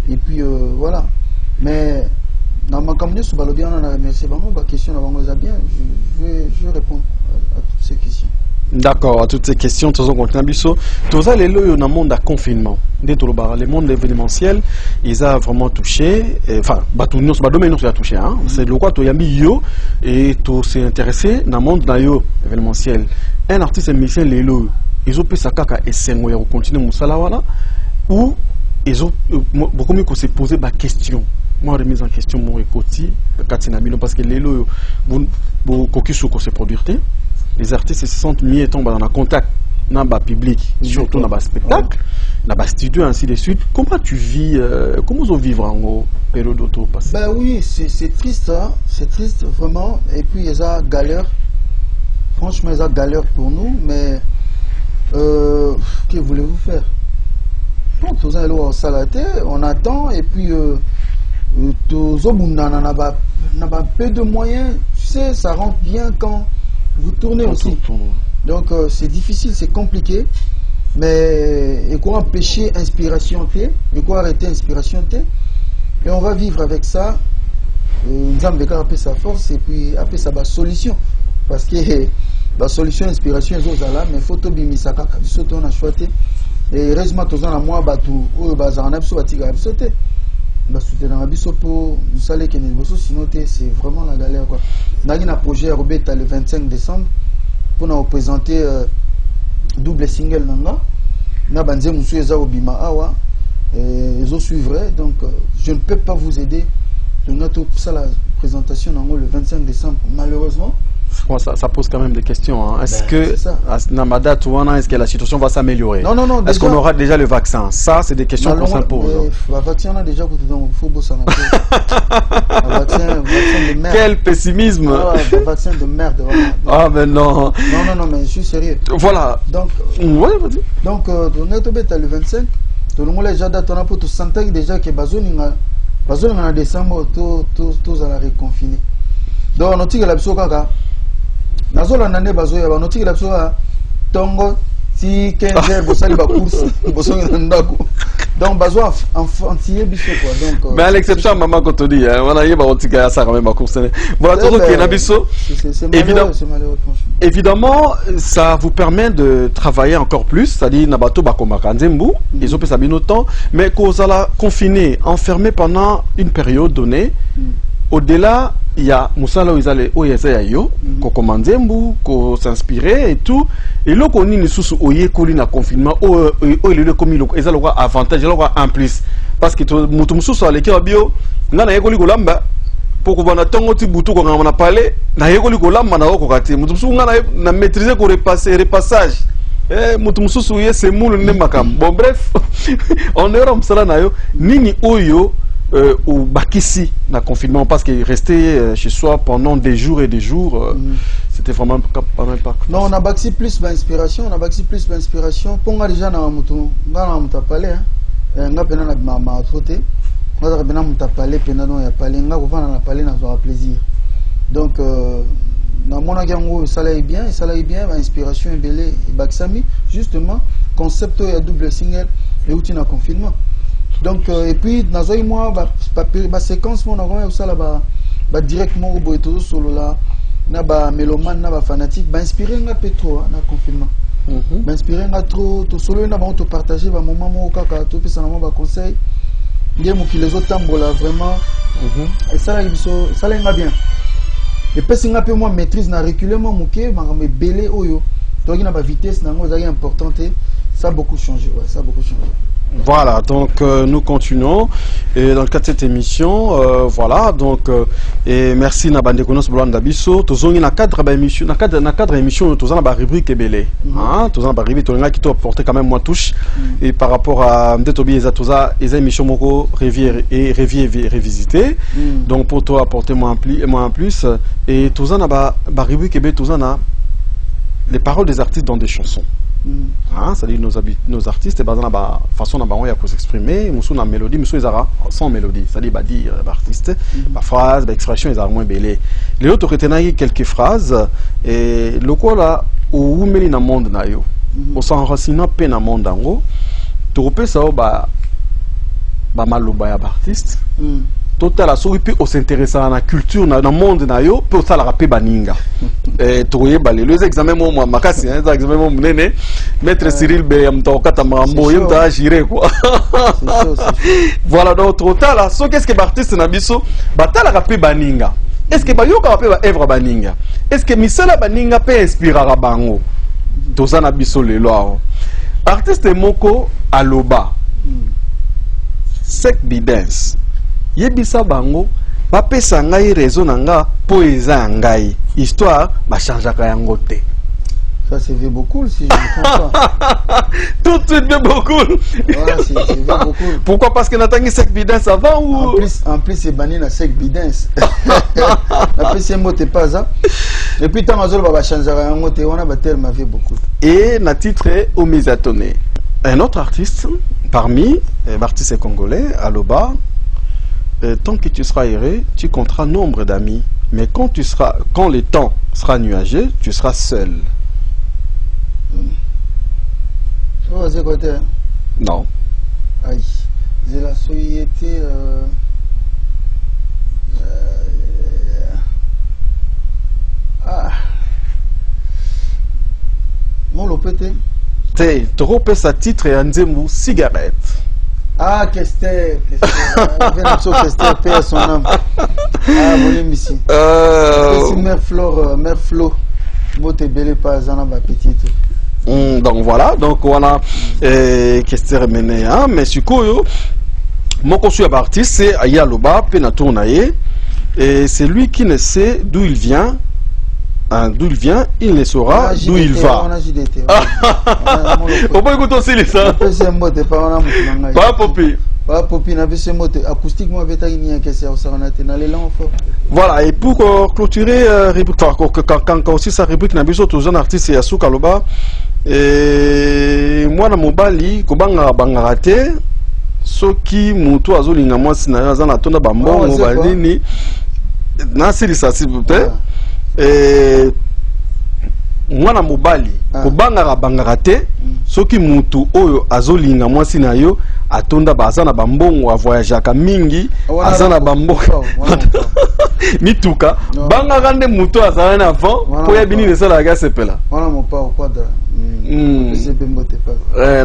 et puis voilà. Mais dans ma campagne, sur Balobi, on a remercié la question, je vais répondre à toutes ces questions. D'accord, à toutes ces questions, tous les lois dans le monde de confinement, le monde événementiel, ils ont vraiment touché, enfin, ils ont touché, c'est le quoi tu as mis yo et tu s'es intéressé dans le monde événementiel. Un artiste musicien, les lois, ils ont pu s'accaquer et s'envoyer au continent Moussalawana, où ils ont beaucoup mieux que se poser des questions. Moi, remise en question mon écouti, parce que les lois, se produire. Les artistes se sentent mieux tombent dans le contact dans le public, surtout dans le spectacle, dans le studio, ainsi de suite. Comment tu vis, comment vous vivez en période d'auto passé? Ben oui, c'est triste, hein? C'est triste vraiment. Et puis, il y a galère. Franchement, il y a galère pour nous, mais que voulez-vous faire? Bon, tous les lois on attend, et puis tous n'a peu de moyens. Tu sais, ça rentre bien quand vous tournez aussi. Donc c'est difficile, c'est compliqué. Mais il faut empêcher l'inspiration, il faut arrêter l'inspiration. Et on va vivre avec ça. Nous avons appeler sa force et puis appeler ça la solution. Parce que la solution, l'inspiration, ils ont là, mais il faut tout bien ça. On a choisi. Et heureusement, tous en moi, c'est vraiment la galère. On a un projet à Robeta le 25 décembre pour nous présenter double single. Ils suivraient, donc je ne peux pas vous aider. Donc, ça la présentation le 25 décembre, malheureusement. Ça pose quand même des questions. Hein. Est-ce que est-ce que la situation va s'améliorer? Non. Est-ce qu'on aura déjà le vaccin? Ça, c'est des questions qu'on s'impose. Le vaccin, on a déjà vaccin de merde. Quel pessimisme! Le vaccin de merde. Vraiment. Ah, mais non. Non, mais je suis sérieux. Voilà. Donc, vas-y. On est le 25. Tout le monde a déjà daté pour tout sentir déjà que en décembre, tous à la réconfiner. Donc, on a dit que la nazola nane bazoya ba notiki la psoa tongo si 15h bosali ba course bosongi na ndako donc bazoa enfantiller biso quoi donc mais à l'exception maman quand on dit voilà yeba otika ça quand même ba course voilà tout qui na biso évidemment ça vous permet de travailler encore plus, c'est-à-dire na bato ba komaka nzembu ils ont pu sabino temps mais qu'on sala confiné enfermé pendant une période donnée. Au-delà, il y a Moussala Oyezayo, ko commandembu, ko s'inspirer et tout. Et là, on est sous Oye Kolina confinement, le comme il y a avantage, il y a un plus. Parce que Moutoumsou sur l'équipe bio, on a Yekoli Golamba, pour qu'on a tant de bouton qu'on a parlé, na Yekoli Golamba na Okati. Moutoumsou on a maîtrisé qu'on repassage. Moutoumsou c'est moule ne makam. Bon bref, on est comme ça là Nini Oyo. Ou Bakissi, le confinement, parce qu'il restait chez soi pendant des jours et des jours, c'était vraiment pas mal pas. Non, on a Bakissi plus d'inspiration, Pour moi, déjà, on a parlé, on a parlé, plaisir. Donc, dans mon agango, ça allait bien, inspiration et belé, Baksami, justement, concept il y a double single et outil na confinement. Donc, et puis, dans un mois, ma séquence, on a ça là, directement au boito solo là, na mélomane, na fanatique, inspiré un peu trop, na confinement. Inspiré un trop, tout solo, na on te partager, moment où kaka, tout ça, na conseil. Il y a les autres tambos là, vraiment. Et ça là, bien. Et puis, c'est un peu moins maîtrise, na reculer mon mouké, mais belé oyo. Donc, il y a une vitesse, c'est importante. Ça a beaucoup changé, ouais, ça a beaucoup changé. Voilà, donc nous continuons et dans le cadre de cette émission, voilà, donc et merci Nabande Konos Bolanda Bisso, tous on a cadre d'émission, na cadre émission, tous on a la rubrique belé, hein, tous on a la rubrique, tous on a qui doit porter quand même moins touche et par rapport à Mdetobi et tous a les émissions moko révisité, donc pour toi apporter moins en plus et tous on a la rubrique belé, tous on a les paroles des artistes dans des chansons. Hein, c'est-à-dire nos artistes, basés dans la façon dont ils s'exprimer, ils ont une mélodie, ils ont sans mélodie. C'est-à-dire, dire artiste, la phrase, l'expression, ils ont moins belle. Les autres retenaient quelques phrases, et le quoi là, où met dans le monde, au s'enraciner peu dans le monde, tu repères ça, maloba artiste. Total à souris puis on s'intéresse à la culture dans le monde nayo pour ça la rapper baninga et trouver balé les examens moi makasi hein les examens mon nene maître Cyril Beyam to kata mambo yim ta girer quoi voilà donc total à so qu'est-ce que artiste na biso batala rapper baninga est-ce que bayoka rapper ba œuvre baninga est-ce que misala baninga peut inspirer bango to ça na biso le lo artiste moko aloba sec bidance yebisa bango bapesa ngai raison nanga po eza ngai histoire ba changeaka yango te. Ça c'est veut beaucoup si je ne comprends pas. Tout de suite veut beaucoup. Voilà, c'est veut beaucoup. Pourquoi? Parce que natangi sec bidance avant ou en plus c'est banni na sec bidance. Après c'est mot t'es pas ça. Et puis tant azol ba changeaka yango te on a ba terme veut beaucoup. Et na titre au Misatonné. Un autre artiste parmi les artistes congolais Aloba. Tant que tu seras erré, tu compteras nombre d'amis. Mais quand le temps sera nuageux, tu seras seul. C'est quoi côté? Non. Aïe. J'ai la société. Mon lopété. Tu trop sa titre et un cigarette. Ah, Kester, Kester, paix à son âme. Ah, bon ici. Mère Flo, moi t'es belle pas à ma petite. Donc voilà, donc on a Kester mené, hein, mais sur quoi mon conçu artiste c'est Ayaloba Penatournaye et c'est lui qui ne sait d'où il vient. D'où il vient, il ne saura d'où il va. On peut écouter aussi les ça. Pas Popi. Pas Popi, n'a pas ce mot acoustiquement avec une question sur la voilà, et pour clôturer, quand aussi sa rubrique n'a besoin de tous un artiste et Yasuka Loba, et moi dans mon bali, Kobanga Bangarate, ce qui moutou azolinga moi sina zana tonda bambo mobalini, nasiri ça s'il vous plaît. Mwana mobali kobangaka bangaka te soki mutu oyo azolinga mwasi na yo atonda baza na bambongo avoyageaka mingi aza na bambongo mituka bangaka nde mutu azala na avant po ya bini esalaka sepela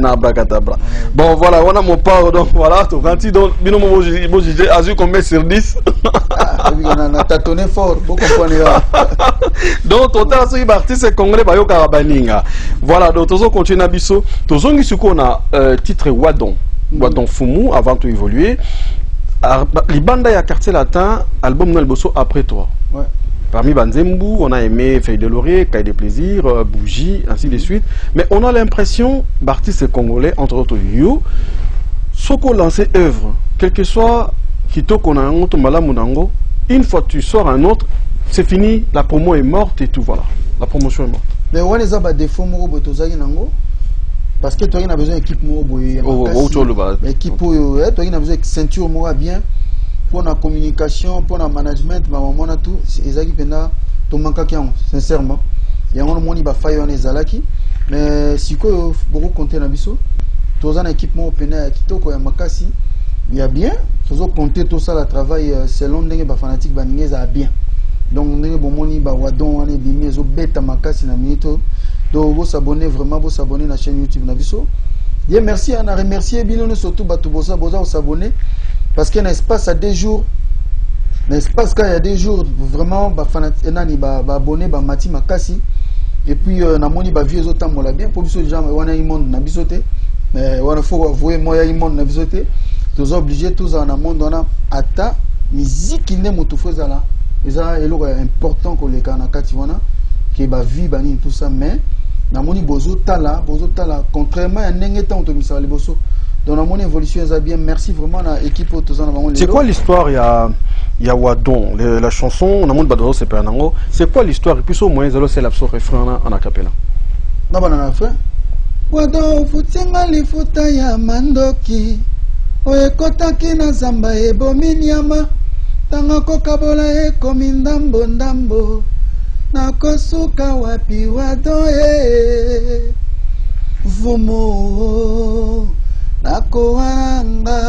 na bakatabra. Bon voilà, on a mon père donc voilà, donc quand il donne bino mo jugé azu combien sur 10. On a tâtonné fort, beaucoup comprenez. Donc total ce artiste congolais ba yo karabaninga. Voilà, donc tozo continue na biso, tozongi suko na titre Wadon. Wadon Fumu avant de évoluer. Libanda ya quartier latin, album Noël Bosso après toi. Ouais. Parmi Banzembu, on a aimé Feuille de Laurier, Caille des Plaisirs, Bougie, ainsi de suite. Mais on a l'impression, d'artistes congolais, entre autres you, ce qu'on lance œuvre, quel que soit Kitoko Nango, Tomala Munango, une fois que tu sors un autre, c'est fini, la promo est morte et tout, voilà. La promotion est morte. Mais on les a des défauts, parce que toi, il a besoin d'équipe, équipe, toi, il a besoin de ceinture, bien. Pour la communication, pour le management, maman tout, c'est ça qui fait là, tout manque sincèrement. Il y a un moment où il va faire un ezalaki, mais si quoi beaucoup compter dans biso, tous un équipement open qui toko ya makasi, il y a bien, faut compter tout ça le travail selon les fanatique baningé ça bien. Donc ndenge bomoni ba wadon ane bimi zo beta makasi na minito, donc vous s'abonner vraiment, vous s'abonner à la chaîne YouTube na biso. Bien merci, on a remercié bien surtout batu bosa s'abonner. Parce qu'il y a un espace à 2 jours, un espace qu'il y a 2 jours, vraiment, abonné, mati makasi, et puis, namoni ba vieux autant mola bien, pour les gens, on a un monde na bisoté, mais on a faut avouer, moi, il y a un monde na bisoté, tous obligés, tous en un monde, on a ata, musique qui n'est pas tout fait là, et ça, c'est important que les canakati, qui ba vie, bani, tout ça, mais, namoni bozo tala, contrairement à n'engetan, on te les bosso. Dans mon évolution, bien. Merci vraiment à l'équipe. C'est quoi l'histoire? Il y a Wadon, la chanson, on a mon badro, c'est pas un ango. C'est quoi l'histoire? Et puis au moins, c'est l'absor refrain en acapella. Non, on a fait. wado futinga lifuta ya mandoki oyekotaki na zamba ebomi nyama tanga kokabola ekomi ndambo ndambo nakosuka wapi wado vumo nakoanga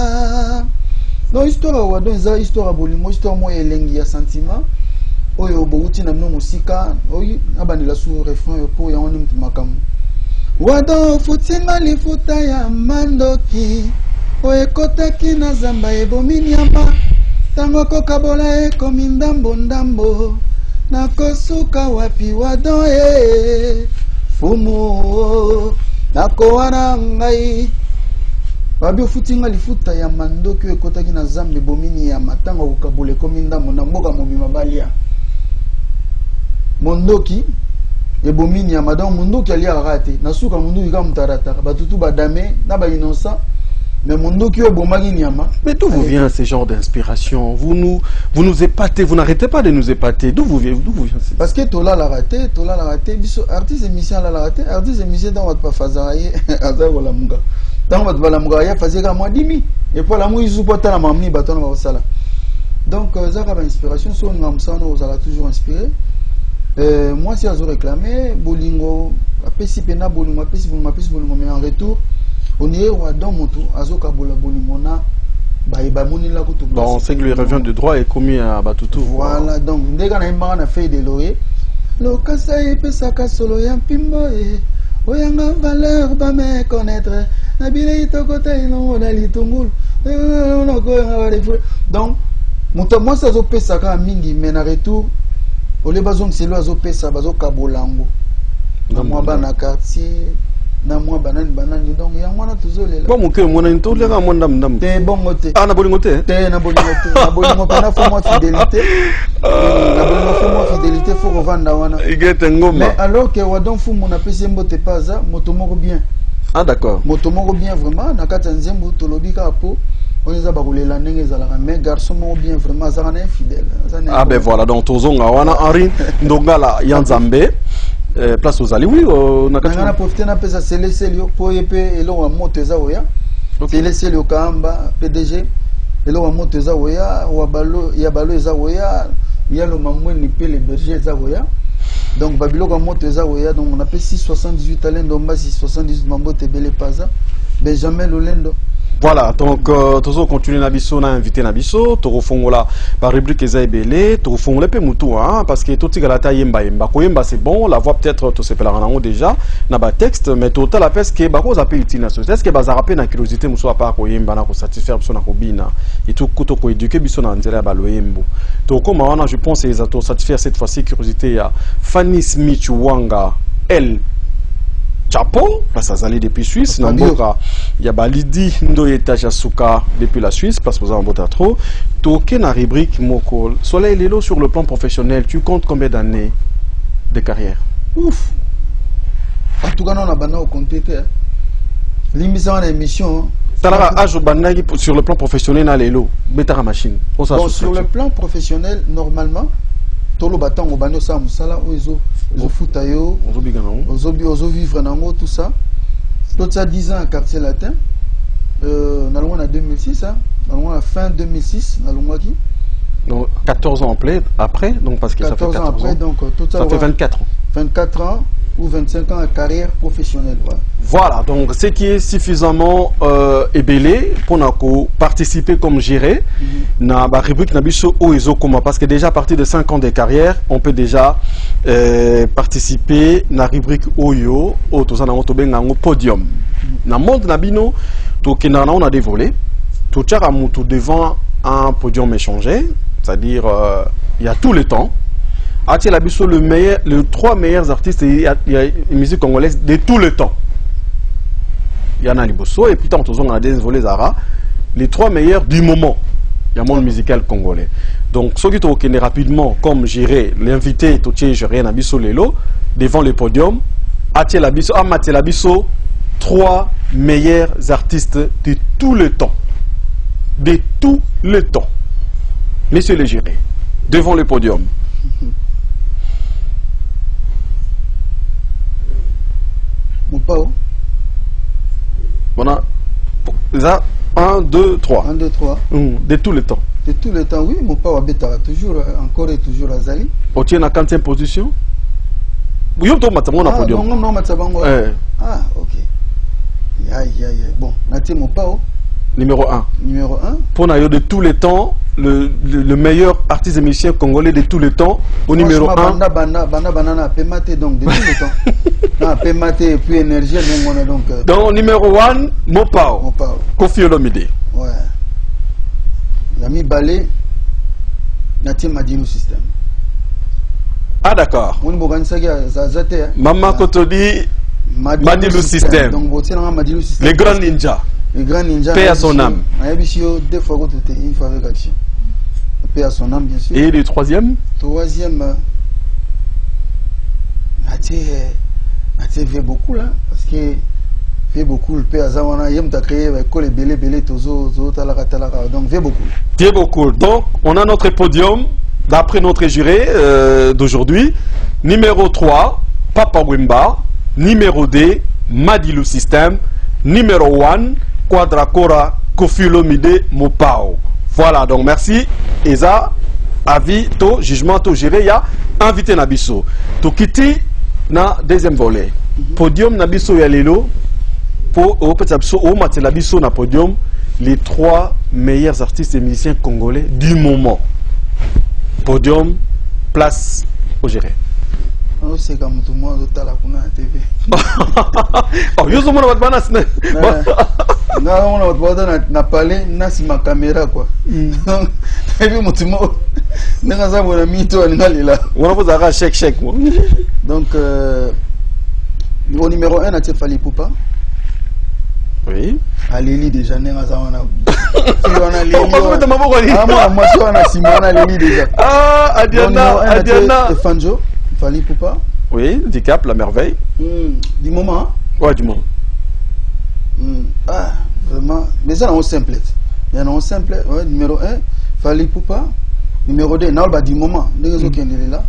no histoire wado eza histoire bolingo histoire mo elengi ya sentiment oyo bouti na mno musika oyi abandela sous refrain po ya oni mtumakamo wado futinga lifuta ya mandoki oyekotaki na zamba ebomi nyama tango kokabola ekomi ndambo ndambo nakosuka wapi wado fumu nakowana ngai babi ofutinga lifuta ya mandoki oyekotaki na zamba ebomi nyama tango kokabola ekomi ndambo na mboka mobima balia mondoki ebomi nyama donc mondoki aliaka kate nasuka mondoki ka mutarataka batutu badame na ba innocent mais mondoki obomaki nyama. Mais d'où vous vient ce genre d'inspiration? Vous nous épatez, vous n'arrêtez pas de nous épater. D'où vous vient parce que tola la raté biso artiste émission la raté artiste émission dans votre pas fazaye azako la munga dans votre bala munga ya fazeka moi dimi et pour la mouizu pota la mamni baton ba sala donc zaka ba inspiration so ngamsana ozala toujours inspiré. Moi si azo réclamé bolingo apesi pena bolingo apesi bolingo mais en retour on est wa dans moto azo kabola bolingo na ba moni la kutu bon c'est que le revient de droit est commis à Batutu. Voilà donc ndeka na imba na fait de loyer lo kasa epesa ka solo ya mpimbo oyanga valeur ba me connaître na bile itokota ino na litungulu na ko nga donc moto moi ça zo pesa ka mingi mais na retour ole bazong selo azopesa bazokabolango na mwa bana quartier na mwa banani donc ya mwana tuzolela bon moke mwana ntoleka mwana ndam te bongo te na bolingo te na bolingo pana fo moi fidélité na bolingo fo moi fidélité faut revendre wana igete ngoma mais alors que wadon fu mon apesi mbote paza moto moko bien d'accord moto moko bien vraiment na kata nzembo tolobi ka po on les a baroulela ndenge ezalaka mais garçon moko bien vraiment azalaka na infidèle ah ben voilà donc tozonga wana Henri Ndongala Yanzambe place aux Ali oui nakana profiter na pesa céleste lio po yepe elo wa moto eza oya céleste lio kamba PDG elo wa moto eza oya wa balo ya balo eza oya yalo mamweni pe le berger eza oya donc babilo ka moto eza oya donc on appelle 678 alendo mbasi 78 mambo tebele paza Benjamin Lolendo. Voilà, donc toujours continuer Nabiso, on a invité Nabiso, Torofongola, par rubrique Ezaïbele, Torofongola pe mutu, hein, parce que tout Tigalata Yemba Yemba, Koyemba c'est bon, la voix peut-être tout se peut la déjà, n'a pas texte, mais total la peste que Bako appelle Tina, est-ce que Bazarapé na curiosité muso à part Koyemba na ko satisfaire biso na kobina, et tout kuto ko éduquer biso na nzela baloyembo. Donc comme on je pense c'est to satisfaire cette fois-ci curiosité ya Fanny Smith Wanga, elle Chapeau, place Azali depuis Suisse, Namboka, Yabalidi, Ndoyeta Jasuka depuis la Suisse, place aux Ambota trop. Token à rubrique Moko. Soleil Lelo sur le plan professionnel, tu comptes combien d'années de carrière? Ouf! En tout cas, on a banal au compte. L'émission en émission. Sur le plan professionnel, na Lelo, Betara machine. Bon, sur le plan professionnel, normalement, Tolo Batang, Obano Sam, Sala, Ozo, Futayo, Ozo vivre nango, tout ça. Tout ça 10 ans à quartier latin. Nous allons à 2006, hein. Nous allons à fin 2006, nous allons à qui? Donc 14 ans après, donc parce que ça fait 14 ans après, donc tout ça fait 24 ans. 24 ans ou 25 ans de carrière professionnelle. Voilà, donc ce qui est suffisamment ébélé pour nous participer comme géré dans la rubrique Nabiso Oizo Koma, parce que déjà à partir de 5 ans de carrière, on peut déjà participer dans la rubrique Oyo, au podium. Dans le monde Nabino, on a des volets, tout devant un podium échangé, c'est-à-dire il y a tout le temps. Atil Abisso, les 3 meilleurs artistes il y a une musique congolaise de tout le temps. Il y en a Liboso et puis tant on a des volets Zara, les 3 meilleurs du moment. Il y a un monde musical congolais. Donc ceux qui ont rapidement comme gérer l'invité Totier Gérien Abisso Lelo devant le podium, Atil Abisso, Amatil Abisso, 3 meilleurs artistes de tout le temps. De tout le temps. Monsieur le géré, devant le podium. Mon pao, Voilà. Ça, 1, 2, 3. 1, 2, 3. De tous les temps. De tous les temps, oui. Mon père Abeta toujours, encore et toujours à Zali. On tient la 40e position. Oui, on tombe à mon podium. Non, ah, ok. Bon, Naté mon père. Numéro 1. Numéro 1. Pour Nayo de tous les temps, le meilleur artiste et musicien congolais de tous les temps, au numéro 1. Banda, Pématé, donc, de tous les temps. Non, Pématé et puis énergie, donc. Donc, numéro 1, Mopao. Kofi Olomide. Ouais. L'ami Balé, Naté Madilu System. Ah, d'accord. Maman Kotodi, Madilu System. Les grands ninjas. Le grand ninja. Paix à son âme. Deux fois une fois avec action. Paix à son âme, bien sûr. Et le troisième? Troisième, Mathieu fait beaucoup là. Parce que fait beaucoup. Le Paix à Zawana, il a créé les belé, tozo, talara. Donc fait beaucoup. Fait beaucoup. Donc, on a notre podium, d'après notre juré d'aujourd'hui. Numéro 3, Papa Wemba. Numéro 2, Madilu System. Numéro 1, Quadracora, Kofi Olomide, Mopao. Voilà, donc merci. Eza, avis, to, jugement, to, géré, ya, invité Nabiso. To kiti na deuxième volet. Podium Nabiso Yalelo, pour au matin Nabiso na podium, les 3 meilleurs artistes et musiciens congolais du moment. Podium, place au géré. C'est comme tout le monde à la TV. Oh, yo sommes dans votre banane. Non, on n'a pas parlé, c'est ma caméra quoi. Donc, et puis mon tout le monde, on a mis tout en là. On vous a chèque. Donc, au numéro 1, on a Fali Poupa. Oui. À Lili déjà, on a Lili. On a Simona Lili déjà. Ah, Adiana. Fanjo. Fali Poupa. Oui, Dicap, la merveille. Du moment. Ouais, du moment. Ah, vraiment. Mais ça, on simple. Il y en a un simple. Ouais, numéro 1, Fali Poupa. Numéro 2, Naolba du moment. Des réseaux qui sont là.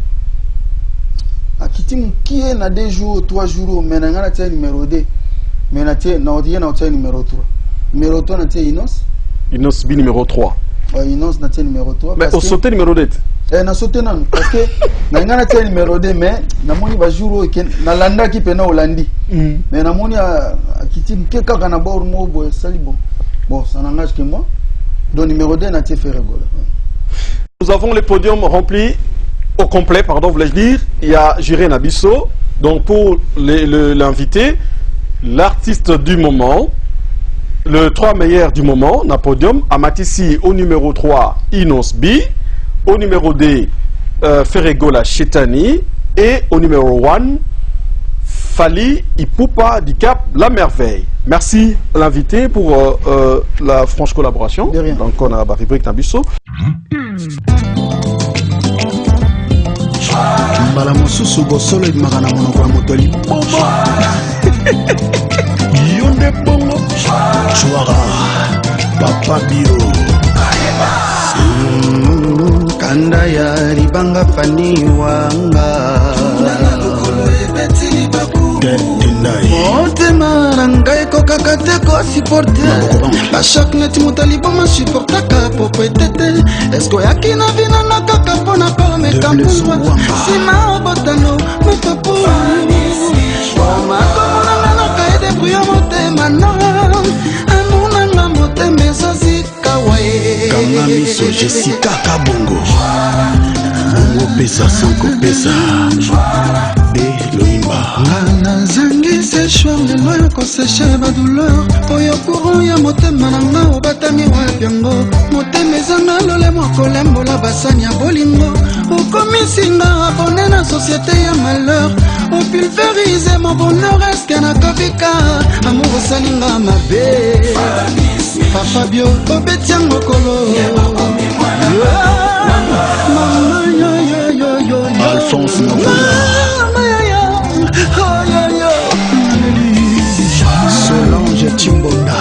Qui est dans 2 jours, 3 jours, mais on a numéro 2. Mais on a numéro 3. Numéro 3, on a Inos. Inos, numéro 3. Ouais, Inos, on a numéro 3. Mais on sautait numéro 2. Na sauté non parce que na ngana tia numéro 2 mais na moni ba jour na landa ki pena olandi mais na moni akiti ke kaka na bord mo boy salibo bon ça n'engage que moi donc numéro 2 na tia Ferregola. Nous avons les podiums remplis au complet, pardon, voulais-je dire. Il y a Juré Nabiso, donc pour l'invité, l'artiste du moment, le 3 meilleurs du moment, na podium, Amatissi au numéro 3, Inos B. Au numéro 2, Ferregola Chetani. Et au numéro 1, Fali Ipupa Dicap La Merveille. Merci à l'invité pour la franche collaboration. Donc on a la rubrique Nabiso. Mbala mosusu bosolo edimaka na monoko ya moto libobo yonde bongo chwara papa bio kanda ya libanga fani wanga motema na ngai ekokaka te kosiporte bashak neti moto liboma supportaka popo etete eske oyaki na vinana kaka mpona palomeka mbungwa nsima obotano mopapu omakomonanga naka edebruya motema no amonanga motema ezozikawa ye kanga miso Jessica Kabongo bongo pesa sanko pesa de loimba nanazangi sechwa lelo yo koseshe badouleur oyo courant ya motema nanga obatami wapi yango motema ezanga lolemo kolembola basani ya bolingo okomisinga abone na société ya malheur opulverize mon bonheur eske nakobika amour osalinga mabe papa bio obeti yango kolo Alphonse Solange Chimbonda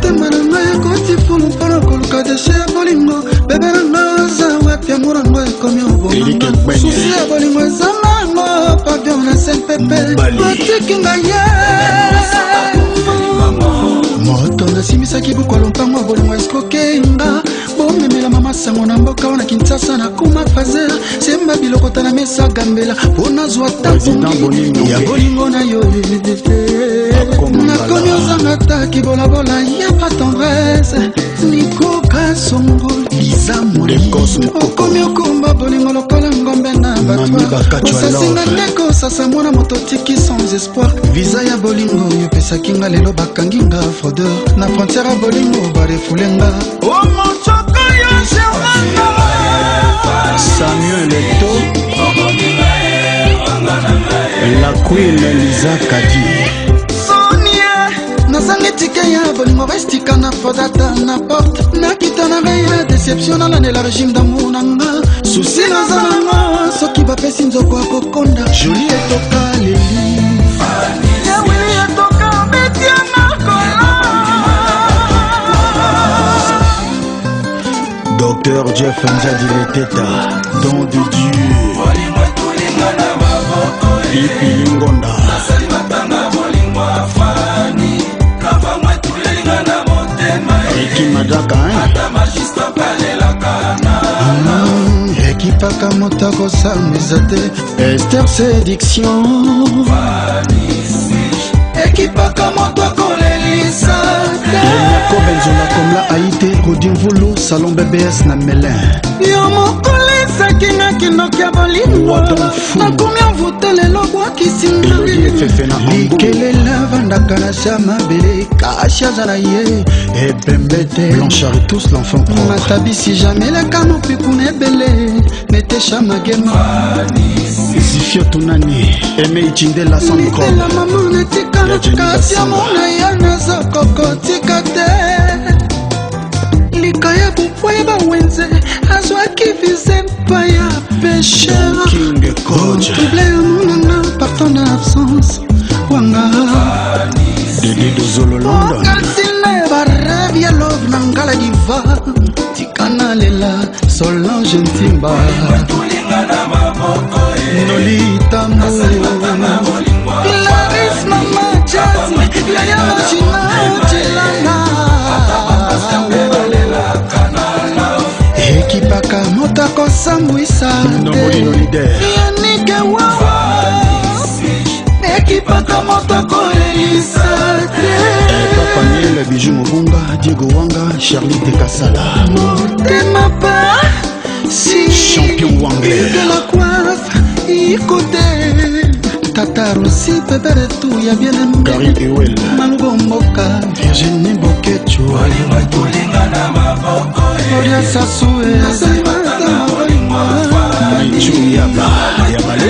tema na ngai ekoti fulu mpona koluka deshe ya bolingo bebe na nga aza wapi amour yango ekomi obonanga susi ya bolingo ezanga yango pabio na sen pepe otiki ngai ye nasimisaki buku alompango ya bolingo esikokenga bomemela mama sango na mboka wana Kinshasa na kuma fazer semba bilokota na mesa gambela mpona zwa tapungi ya bolingo na yo nakomi ozanga taki bolabola ya pa tendresse nikoka songo liza moli okomi okumba bolingo lokola ngombe na bato osasinga ndeko osasa mwana moto tiki sans espoir visa ya bolingo yopesaki nga lelo bakangi nga fraudeur na frontière ya bolingo barefulenga omotoko yo germana Samuel Eto la queen Lisa Kadi nazangi tike ya bolingo bestika na fodata na porte nakita na reya déception nalandela régime d'amour nanga susi naza nanga soki bapesi nzoko ya kokonda joli etoka leli yawili etoka beti ya makola Docteur Jeff Nzadi Leteta don de Dieu Pipi Ngonda Madaka ekipaka motako sameza te Esther sédiction ekipaka motako lelisa te Enyako benzola komla aite Rodinvulu salon BBS na Melin yo mokolisa kinga kindoki ya bolingo nakomi avute lelo bwakisinga likelela vandaka na sama bele kashaza na ye epembete Blanchard tous l'enfant propre matabisi jamais leka mopikuna ebele netesha magema Zifio tunani eme ichindela sans microbe la maman netika kasi ya mona ya naza kokotika te likaya bupwaye bawenze azwaki vize mpa ya pécheur trouble ya monanga partant na absence wanga Dede Dozolo London okatine barave ya love na ngala diva tikana lela Solange Ntimba Noli Tambo Laris Mama Jasmine Yaya Machina Chilanga ekipaka motako sambwisa yanike wawa ekipaka motako elisa Papa Miel Bijou Mobunga Diego Wanga Charlie Dekasala motema pa si champion anglais de la coiffe ikote Tata Rossi pepere tu ya bien Gary Ewell Mango Mboka Virginie Bokecho Gloria Sassoue Maichu Yaba Yabale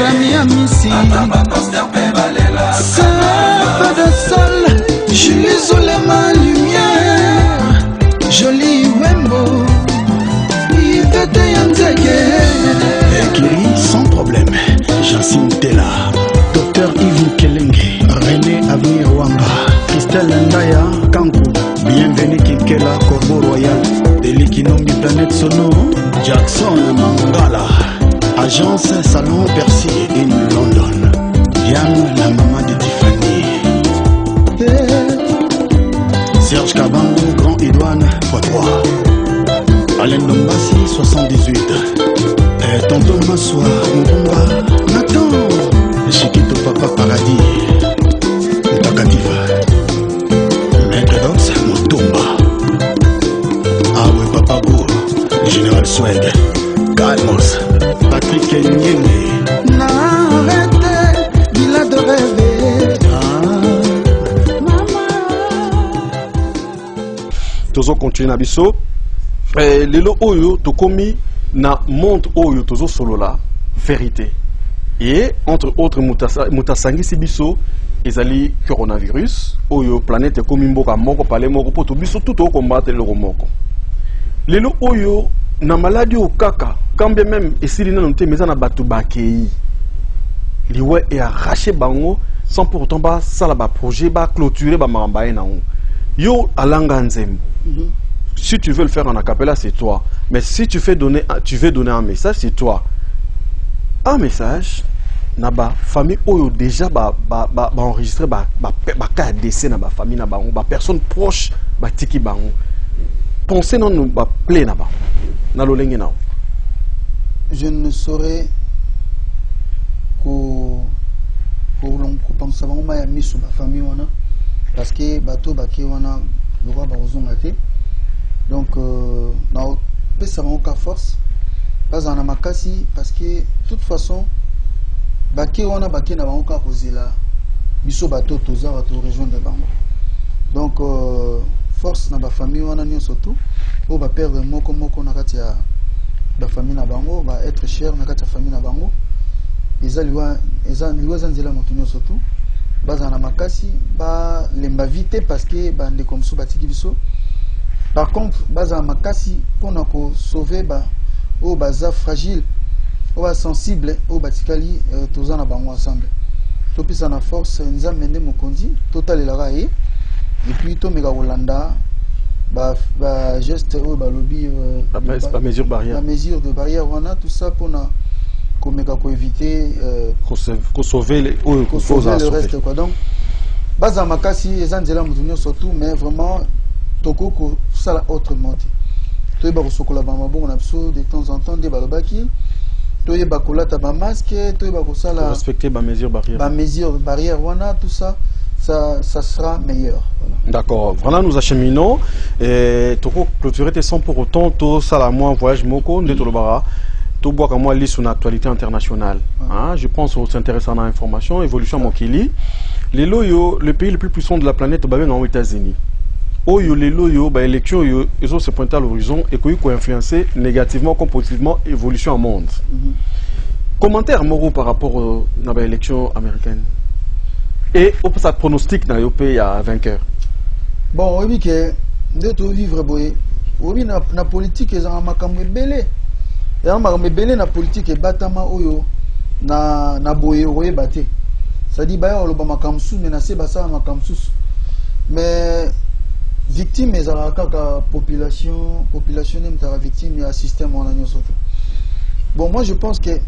Rami Amisi Sapa de sol Julie Zolema Lumière Jolie Wembo Yvette Yanzeke Ekiri sans problème Jacine Tella Docteur Yves Kelenge René Avenir Wanga Christelle Ndaya Kankou Bienvenue Kinkela Corbeau Royal Delikinombi Planète Sono Jackson Mangala Agence Salon Percy in London Diane la maman de Tiffany Serge Kabango Grand Edouane x3 Alain Dombassi 78 Tonton Massoua Mbomba Nathan Chiquito Papa Paradis Ntakativa Maître Dox Motomba Awe Papa Go Général Swag Galmos Patrick Nyene N'arrête Villa de rêver Tozo continue na biso lelo oyo tokomi na monde oyo tozo solo la vérité et entre autres mutasangisi biso ezali coronavirus oyo planète komi mboka moko pale moko poto biso tout au combattre le moko lelo oyo na maladie au kaka quand bien même esili na nte meza na batu bakei liwe et arraché bango sans pourtant ba sala ba projet ba clôturer ba mamba na yo alanga nzembo. Si tu veux le faire en acapella, c'est toi. Mais si tu veux donner un message, c'est toi. Un message, naba famille oyo déjà enregistré cas décès na ba famille na bango ba personne proche ba tiki bango pensez non ba play na ba na lolenge na. Je ne saurais ko penser bango ma ya misu ba famille wana parce que bato baki wana le roi ba ozonga te donc na pesa bango ka force pas en makasi parce que de toute façon baki wana baki na bango ka kozela biso bato toza bato rejoindre bango donc force na ba famille wana nyo surtout o ba perdre moko na kati ya ba famille na bango ba être cher na kati ya famille na bango eza liwa nzela moto nyo surtout baza na makasi ba lemba vite parce que ba ndeko comme so batiki biso. Par contre baza na makasi pona ko sauver ba o baza fragile o ba sensible o batikali toza na bango ensemble to pisa na force nzambe nde mokonzi total elaka et puis to meka kolanda ba geste o ba lobby la mesure barrière, la mesure de barrière on a tout ça pona ko meka ko éviter ko sauver le reste quoi. Donc baza makasi ezanzela mutunyo surtout mais vraiment toko ko sala autrement to ba kosokola ba mabongo na biso de temps en temps de balobaki to ba kolata ba masque to ba kosala respecter ba mesure barrière wana tout ça ça sera meilleur. Voilà. D'accord. Voilà, nous acheminons et toko clôturer sans pour autant tout ça la moi voyage moko de tolobara tout bois comme moi lit sur l'actualité internationale. Hein, je pense aux intéressants à l'information évolution mokili les loyo le pays le plus puissant de la planète au aux États-Unis. Oyo les loyo ba élection yo ils ont se pointé à l'horizon et qui ont influencé négativement comme positivement évolution au monde. Commentaire Moro par rapport à l'élection américaine et au ça pronostic na yo pays à vainqueur. Bon oui que de tout vivre boy oui na politique ils ont makambo belé et on makambo belé na politique et batama oyo na boye oye baté ça dit ba yo lo makambo sou menacé ba ça makambo sou mais victime et la population même ta victime et système en agneau surtout. Bon moi je pense que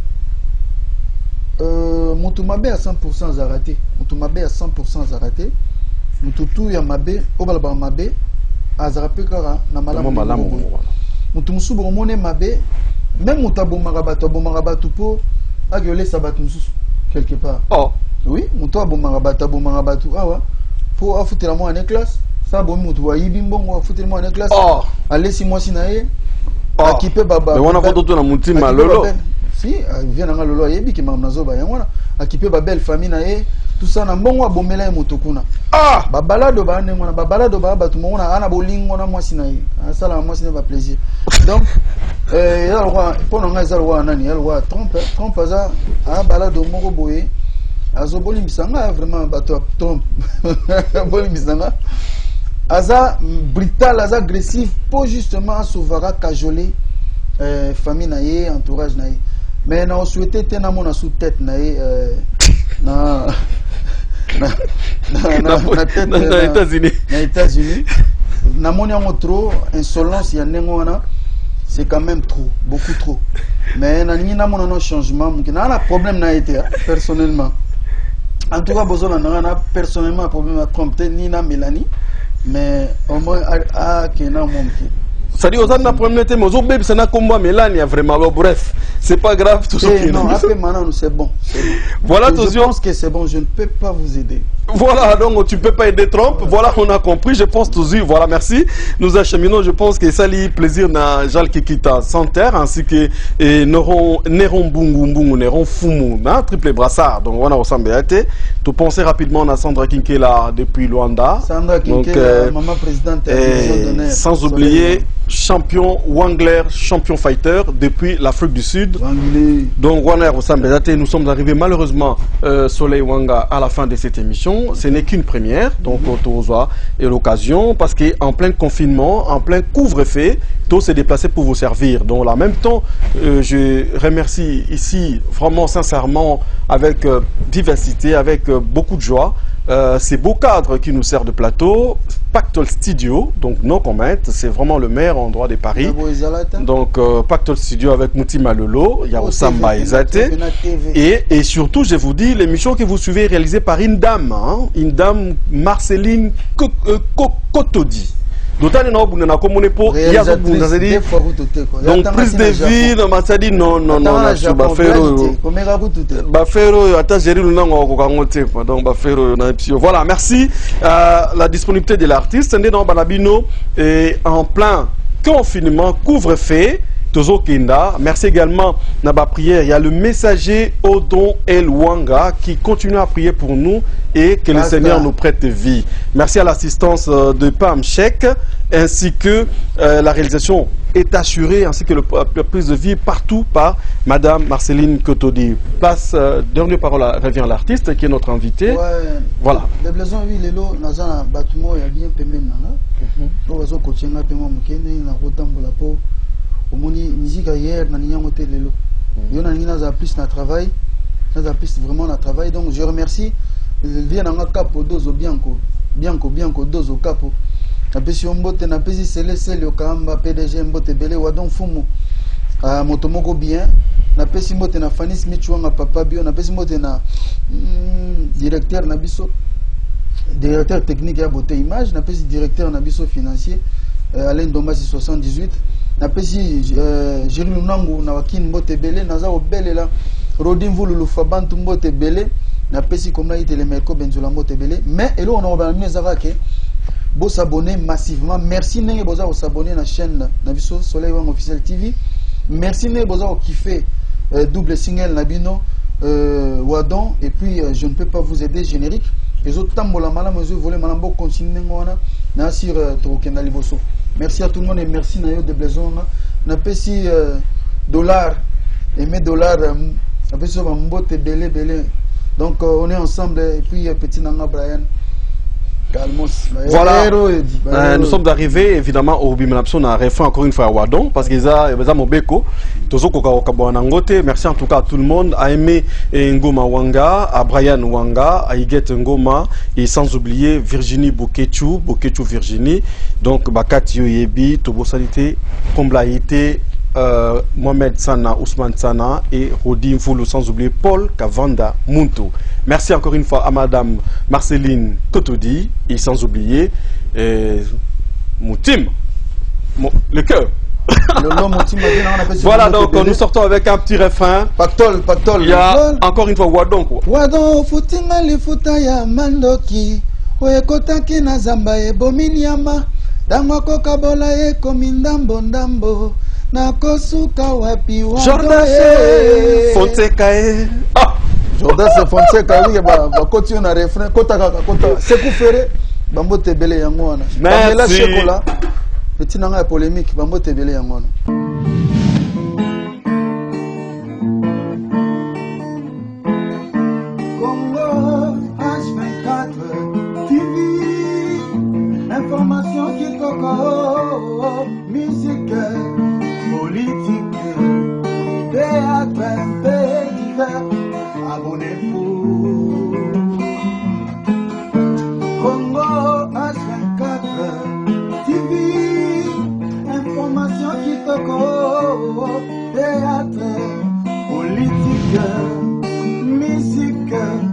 Moutoumabé à 100% zaraté, Moutoumabé à 100% zaraté, Moutoutou ya mabé, obalaba mabé, azarapé kara na malamu. Moutoumsou bromone mabé, même Moutabo marabatu po, agueulé sabatumsou quelque part. Oh oui, Moutabo marabatu, ah ouais, pour affouter la moi en classe. Ça bon mutu wa yibimbo wa foutre moi en classe. Oh allez si moi sinaye akipe baba mais wana foto na mutima lolo si vient na lolo yebi ki mam nazo ba yango akipe ba belle famille na ye tout ça na mbongo abomela ye motokuna babalado ba ne mona babalado ba batu mona ana bolingo na moi sinaye ça la moi sinaye ba plaisir donc ya roi pona nga za roi nani ya roi trompe za balado moko boye azo bolimbisanga vraiment bato trompe bolimbisanga aza brutal, aza agressif pour justement sauvera cajoler famille naie, entourage naie. Mais on souhaitait tenir mon sous tête naie na États-Unis. Na États-Unis. Na mon yango trop insolence ya nengona c'est quand même trop, beaucoup trop. Mais na ni na mon changement, na na problème na été personnellement. En tout cas, besoin na personnellement problème à tromper ni na Mélanie. Mais au moins à Kena Momki. Ça dit aux autres problème mais aux autres c'est na combat Mélanie vraiment bref c'est pas grave tout ce qui non après maintenant c'est bon. Voilà je pense que c'est bon, je ne peux pas vous aider. Voilà, donc tu peux pas aider Trump. Voilà, on a compris. Je pense toujours. Voilà, merci. Nous acheminons. Je pense que ça lui plaisir na Jal Kikita Santerre ainsi que Neron Bungu Neron Fumu, hein, triple brassard. Donc on a ressemblé à été. Tu pensais rapidement à Sandra Kinkela depuis Luanda. Sandra Kinkela, maman présidente. Sans oublier champion Wangler, champion fighter depuis l'Afrique du Sud. Donc on a ressemblé à été. Nous sommes arrivés malheureusement Soleil Wanga à la fin de cette émission. Ce n'est qu'une première, donc Tozoa et l'occasion, parce qu'en plein confinement, en plein couvre-feu, tout s'est déplacé pour vous servir. Donc en même temps, je remercie ici vraiment sincèrement, avec diversité, avec beaucoup de joie, ces beaux cadres qui nous servent de plateau. Pactol Studio, donc non comment, c'est vraiment le meilleur endroit de Paris. Donc Pactol Studio avec Mouti Malolo, il y a Osamba Ezate. Et surtout, je vous dis, l'émission que vous suivez est réalisée par une dame Marceline Kotodi. D'autant que nous avons communé pour donc prise de vie non massadi non voilà, merci. La disponibilité de l'artiste est en plein confinement, couvre-feu. Tozo Kenda. Merci également Naba Prière. Il y a le messager Odon El Wanga qui continue à prier pour nous et que le Seigneur nous prête vie. Merci à l'assistance de Pam Chek ainsi que la réalisation est assurée ainsi que la prise de vie partout par Madame Marceline Kotodi. Place, dernière parole revient à l'artiste qui est notre invité. Ouais, voilà. De blason oui lelo nazana bâtiment ya bien pemem nanga. To bazo kochenga pema mukende na rotambola po. Omoni musique hier na niyango te lelo. Yo na nina za plus na travail. Ça plus vraiment na travail donc je remercie vient na capo dozo bianco dozo capo. Na pesi mbote na pesi sele okamba PDG mbote belé wa donc fumu. Motomoko bien. Na pesi mbote na Fanny Smith wanga papa bio na pesi mbote na directeur na biso directeur technique ya beauté image na pesi directeur na biso financier Alain Dombasi 78 na pesi Jérémy Nangu na wakin mbote belé naza obelela Rodin Vululu Fabantu mbote belé na pesi comme na itele Merco Benzula mbote belé mais elo on va nezaka ke bo s'abonner massivement merci nenge boza ko s'abonner na chaîne na biso Soleil Wang officiel TV merci nenge boza ko kiffer double single na bino Wadon et puis je ne peux pas vous aider générique les autres tambola malamu zo voler malambo continuer ngona na sur tokenda liboso. Merci à tout le monde et merci na yo de blason na pesi dollar et mes dollars na pesi ba mbote belé donc on est ensemble et puis petit nanga Brian Calmos. Voilà, nous sommes arrivés évidemment au Bimelapson à refait encore une fois à Wadon parce qu'ils ont Mobeko. Merci en tout cas à tout le monde, à Aimé Ngoma Wanga, à Brian Wanga, à Iguette Ngoma et sans oublier Virginie Bokechu Virginie. Donc Bakati Yebi, Tobo Salité, Komblaïté, Mohamed Sana, Ousmane Sana et Rodin Foulou, sans oublier Paul Kavanda Muntu. Merci encore une fois à Madame Marceline Kotodi et sans oublier Moutim, le cœur. Voilà, donc nous sortons avec un petit refrain. Pactol. Il y a encore une fois Wadon. Wadon, foutinga li futaya mandoki. Oyekotaki na zamba e bominiama. Dango kokabola e komindambo ndambo. Nakosuka wapi wa Jordan Fonseca Jordan Fonseca oui ba continue na refrain kota Sekou Ferré bambo tebele yango wana Pamela Chekola petit nanga polémique bambo tebele yango wana Congo H24